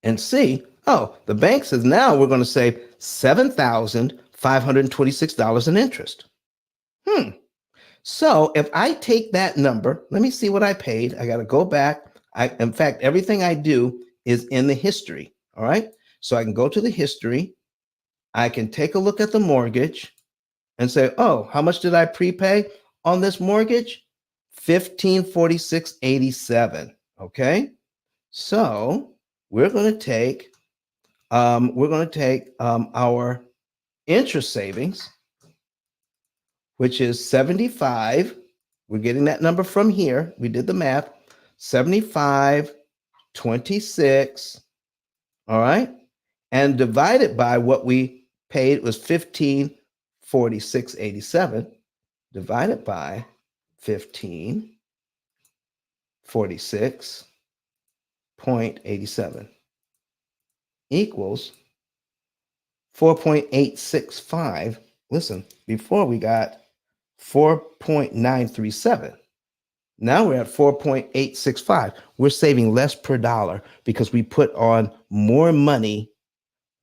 and see, oh, the bank says now we're going to save $7,526 in interest. So if I take that number, let me see what I paid. I got to go back. In fact, everything I do is in the history. All right. So I can go to the history. I can take a look at the mortgage and say, oh, how much did I prepay on this mortgage? $1,546.87. Okay. So we're going to take our interest savings, which is 75. We're getting that number from here. We did the math. 75.26. All right. And divided by what we paid was 1546.87. Divided by 1546.87 equals 4.865. Listen, before we got 4.937. Now we're at 4.865. We're saving less per dollar because we put on more money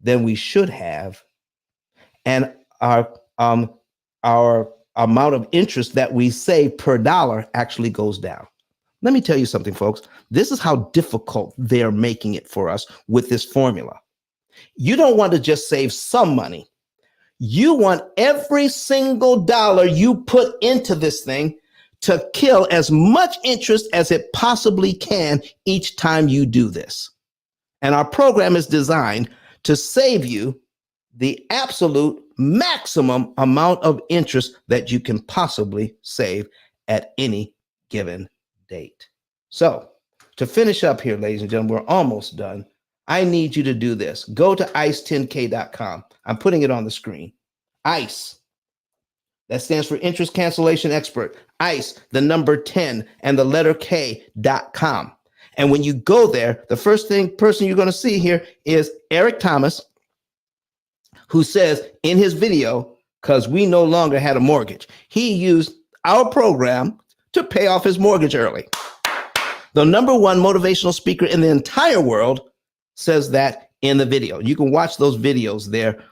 than we should have, and our amount of interest that we save per dollar actually goes down. Let me tell you something, folks. This is how difficult they're making it for us with this formula. You don't want to just save some money. You want every single dollar you put into this thing to kill as much interest as it possibly can each time you do this. And our program is designed to save you the absolute maximum amount of interest that you can possibly save at any given date. So, to finish up here, ladies and gentlemen, we're almost done. I need you to do this. Go to ICE10K.com. I'm putting it on the screen. ICE. That stands for Interest Cancellation Expert. ICE, the number 10 and the letter K.com. And when you go there, the first person you're going to see here is Eric Thomas, who says in his video, because we no longer had a mortgage, he used our program to pay off his mortgage early. The number one motivational speaker in the entire world says that in the video. You can watch those videos there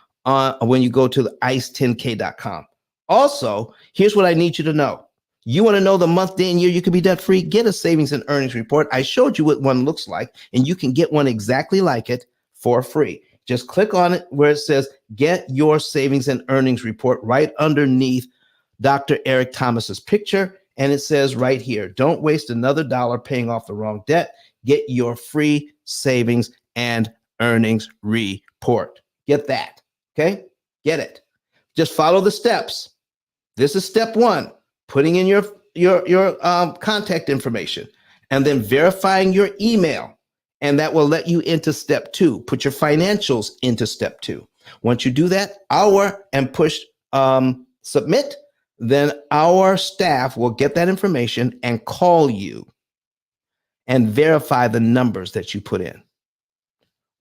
when you go to the ice10k.com. Also, here's what I need you to know. You want to know the month, day, and year you can be debt free? Get a savings and earnings report. I showed you what one looks like, and you can get one exactly like it for free. Just click on it where it says get your savings and earnings report right underneath Dr. Eric Thomas's picture. And it says right here, don't waste another dollar paying off the wrong debt. Get your free savings and earnings report. Get that. Okay? Get it. Just follow the steps. This is step one, putting in your contact information and then verifying your email. And that will let you into step two. Put your financials into step two. Once you do that, and push submit, then our staff will get that information and call you and verify the numbers that you put in.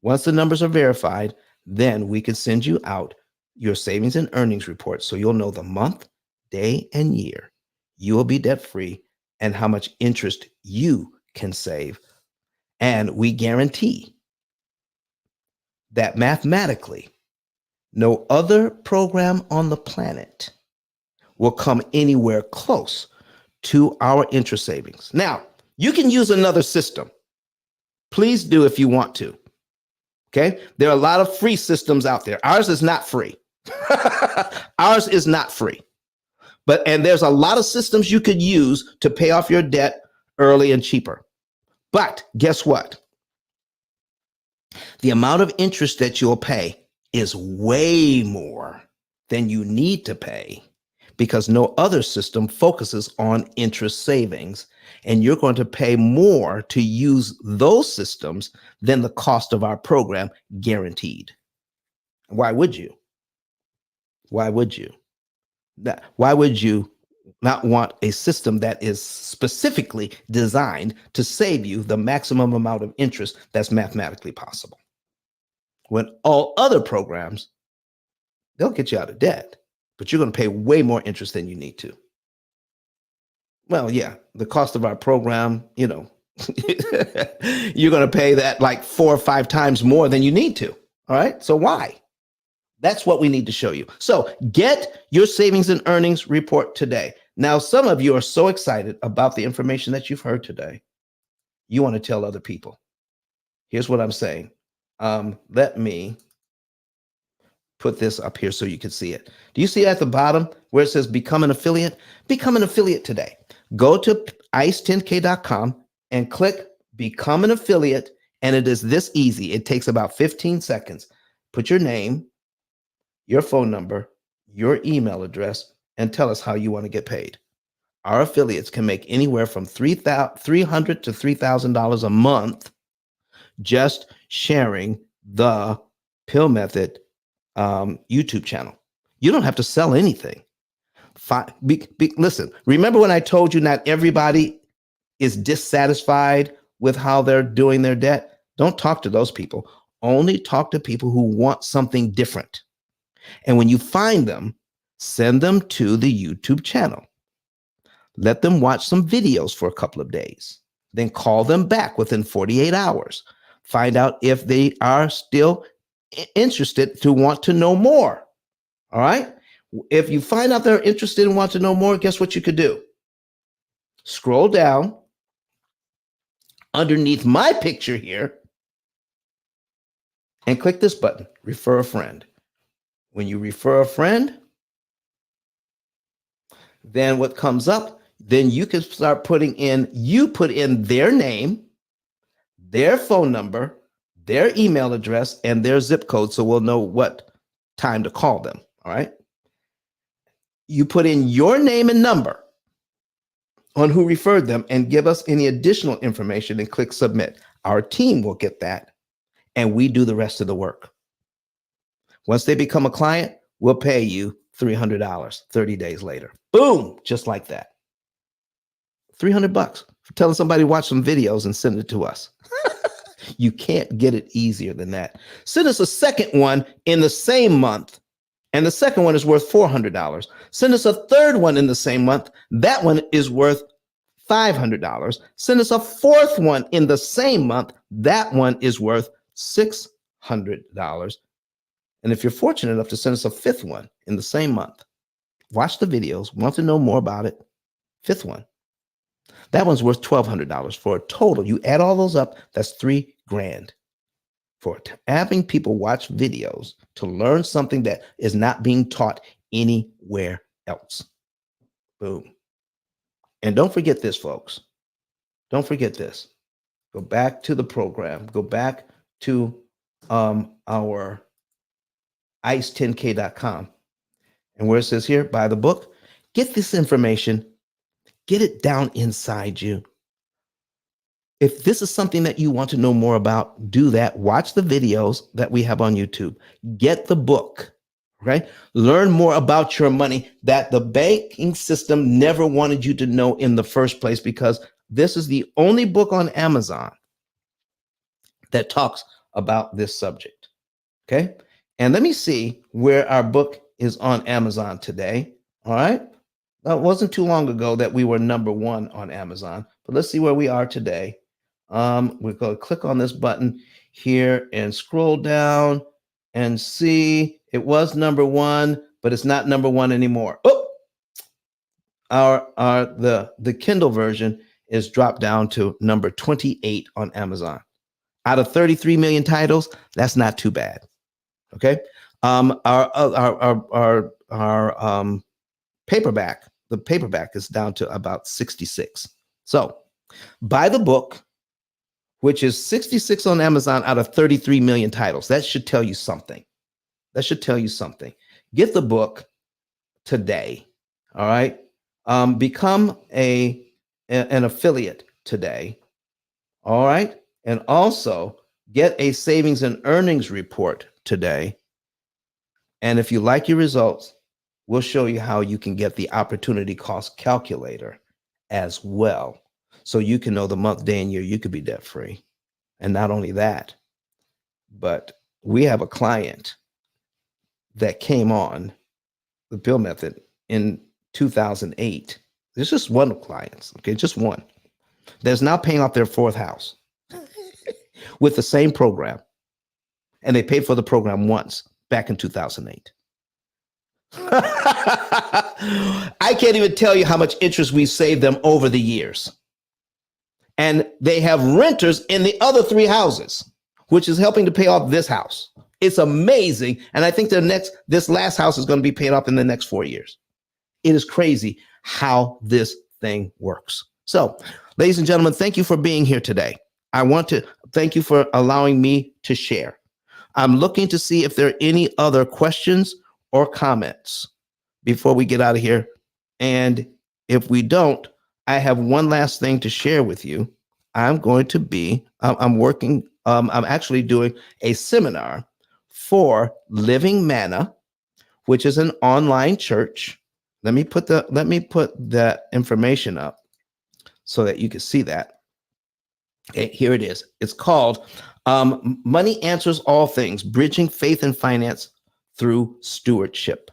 Once the numbers are verified, then we can send you out your savings and earnings report so you'll know the month, day, and year you will be debt free and how much interest you can save. And we guarantee that mathematically, No other program on the planet will come anywhere close to our interest savings. Now, you can use another system. Please do if you want to. Okay. There are a lot of free systems out there. Ours is not free. Ours is not free. And there's a lot of systems you could use to pay off your debt early and cheaper. But guess what? The amount of interest that you'll pay is way more than you need to pay because no other system focuses on interest savings. And you're going to pay more to use those systems than the cost of our program, guaranteed. Why would you? Why would you? Why would you not want a system that is specifically designed to save you the maximum amount of interest that's mathematically possible? When all other programs, they'll get you out of debt, but you're going to pay way more interest than you need to. Well, yeah, the cost of our program, you're going to pay that like 4 or 5 times more than you need to. All right. So why? That's what we need to show you. So get your savings and earnings report today. Now, some of you are so excited about the information that you've heard today. You want to tell other people. Here's what I'm saying. Let me put this up here so you can see it. Do you see at the bottom where it says become an affiliate? Become an affiliate today. Go to ice10k.com and click become an affiliate. And it is this easy. It takes about 15 seconds. Put your name, your phone number, your email address, and tell us how you want to get paid. Our affiliates can make anywhere from $300 to $3,000 a month just sharing the P.I.L.L Method YouTube channel. You don't have to sell anything. Listen, remember when I told you not everybody is dissatisfied with how they're doing their debt? Don't talk to those people. Only talk to people who want something different. And when you find them, send them to the YouTube channel. Let them watch some videos for a couple of days. Then call them back within 48 hours. Find out if they are still interested to want to know more. All right. If you find out they're interested and want to know more, guess what you could do? Scroll down underneath my picture here and click this button, refer a friend. When you refer a friend, then what comes up, then you can start put in their name, their phone number, their email address, and their zip code so we'll know what time to call them. All right. You put in your name and number on who referred them and give us any additional information and click submit. Our team will get that and we do the rest of the work. Once they become a client, we'll pay you $300 30 days later. Boom, just like that. $300 for telling somebody to watch some videos and send it to us. You can't get it easier than that. Send us a second one in the same month, and the second one is worth $400. Send us a third one in the same month. That one is worth $500. Send us a fourth one in the same month. That one is worth $600. And if you're fortunate enough to send us a fifth one in the same month, watch the videos, want to know more about it, fifth one. That one's worth $1,200 for a total. You add all those up, that's $3,000 for having people watch videos to learn something that is not being taught anywhere else. Boom. And don't forget this, folks. Don't forget this. Go back to the program. Go back to our ice10k.com. And where it says here, buy the book, get this information, get it down inside you. If this is something that you want to know more about, do that. Watch the videos that we have on YouTube. Get the book, okay? Learn more about your money that the banking system never wanted you to know in the first place, because this is the only book on Amazon that talks about this subject, okay? And let me see where our book is on Amazon today, all right? Now, it wasn't too long ago that we were #1 on Amazon, but let's see where we are today. We're going to click on this button here and scroll down and see It was number one, but it's not number one anymore. Oh, the Kindle version is dropped down to number 28 on Amazon. Out of 33 million titles, that's not too bad. Okay. Our paperback, the paperback is down to about 66. So buy the book, which is 66 on Amazon out of 33 million titles. That should tell you something. That should tell you something. Get the book today. All right. Become an affiliate today. All right. And also get a savings and earnings report today. And if you like your results, we'll show you how you can get the opportunity cost calculator as well. So you can know the month, day, and year you could be debt free. And not only that, but we have a client that came on the P.I.L.L method in 2008. There's just one of clients, okay, just one. That's now paying off their fourth house with the same program. And they paid for the program once back in 2008. I can't even tell you how much interest we've saved them over the years. And they have renters in the other three houses, which is helping to pay off this house. It's amazing. And I think this last house is going to be paid off in the next 4 years. It is crazy how this thing works. So, ladies and gentlemen, thank you for being here today. I want to thank you for allowing me to share. I'm looking to see if there are any other questions or comments before we get out of here. And if we don't, I have one last thing to share with you. I'm actually doing a seminar for Living Manna, which is an online church. Let me put that information up so that you can see that. Okay, here it is. It's called Money Answers All Things, Bridging Faith and Finance Through Stewardship.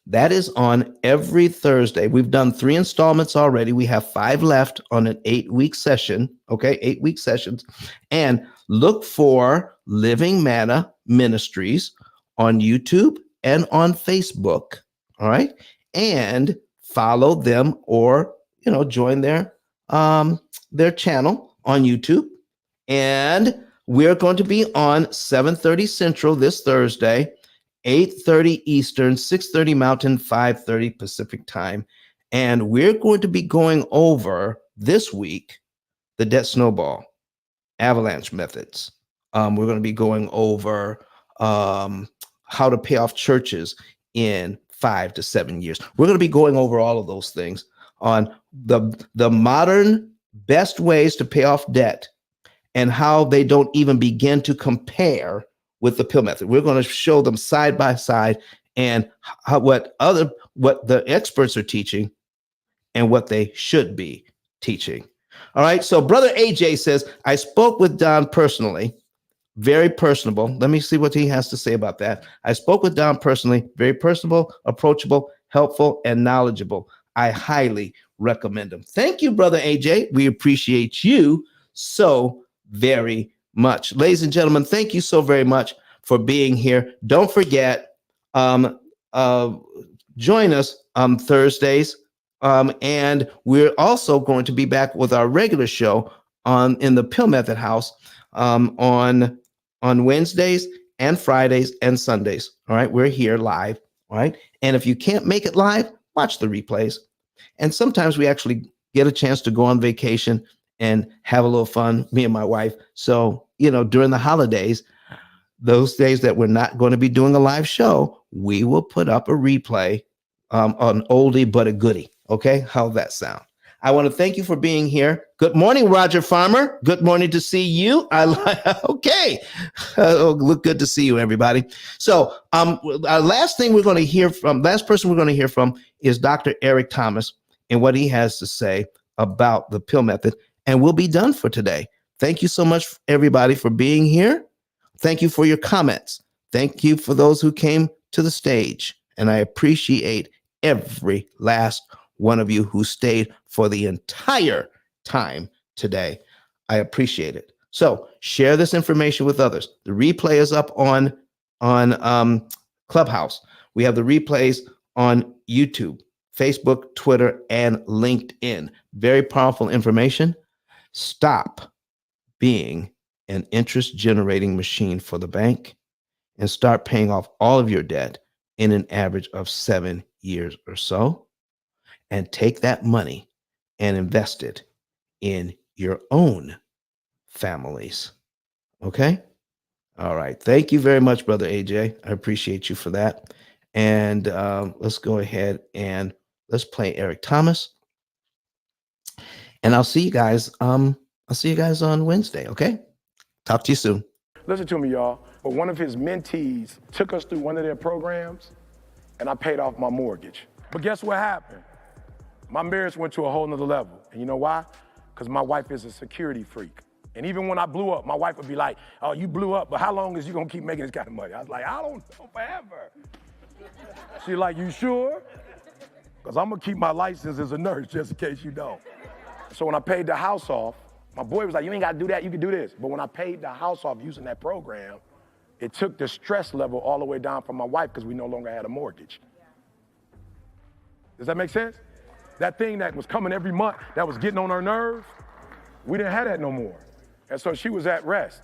That is on every Thursday. We've done 3 installments already. We have 5 left on an 8-week session. Okay, 8-week sessions. And look for Living Manna Ministries on YouTube and on Facebook. All right. And follow them or, join their channel on YouTube. And we're going to be on 7:30 Central this Thursday, 8:30 Eastern, 6:30 Mountain, 5:30 Pacific time. And we're going to be going over this week the debt snowball avalanche methods. We're going to be going over how to pay off churches in 5 to 7 years. We're going to be going over all of those things on the modern best ways to pay off debt and how they don't even begin to compare with the P.I.L.L method. We're going to show them side by side and what the experts are teaching and what they should be teaching. All right. So Brother AJ says, I spoke with Don personally. Very personable. Let me see what he has to say about that. I spoke with Don personally. Very personable, approachable, helpful, and knowledgeable. I highly recommend him. Thank you, Brother AJ. We appreciate you so very much. Ladies and gentlemen, thank you so very much for being here. Don't forget, join us on Thursdays. And we're also going to be back with our regular show in the P.I.L.L Method House on Wednesdays and Fridays and Sundays. All right. We're here live. All right. And if you can't make it live, watch the replays. And sometimes we actually get a chance to go on vacation and have a little fun, me and my wife. So, during the holidays, those days that we're not going to be doing a live show, we will put up a replay on oldie but a goodie. Okay. How'd that sound? I want to thank you for being here. Good morning, Roger Farmer. Good morning to see you. Okay. Look good to see you, everybody. So our last person we're going to hear from is Dr. Eric Thomas and what he has to say about the P.I.L.L method. And we'll be done for today. Thank you so much, everybody, for being here. Thank you for your comments. Thank you for those who came to the stage. And I appreciate every last one of you who stayed for the entire time today. I appreciate it. So share this information with others. The replay is up on Clubhouse. We have the replays on YouTube, Facebook, Twitter, and LinkedIn. Very powerful information. Stop being an interest generating machine for the bank and start paying off all of your debt in an average of 7 years or so. And take that money and invest it in your own families. Okay? All right. Thank you very much, Brother AJ. I appreciate you for that. And let's go ahead and let's play Eric Thomas. And I'll see you guys. I'll see you guys on Wednesday. Okay. Talk to you soon. Listen to me, y'all. But one of his mentees took us through one of their programs, and I paid off my mortgage. But guess what happened? My marriage went to a whole nother level. And you know why? Because my wife is a security freak. And even when I blew up, my wife would be like, oh, you blew up, but how long is you gonna keep making this kind of money? I was like, I don't know, forever. She's like, you sure? Because I'm gonna keep my license as a nurse just in case you don't. So when I paid the house off, my boy was like, you ain't gotta do that, you can do this. But when I paid the house off using that program, it took the stress level all the way down for my wife because we no longer had a mortgage. Does that make sense? That thing that was coming every month, that was getting on her nerves, we didn't have that no more. And so she was at rest.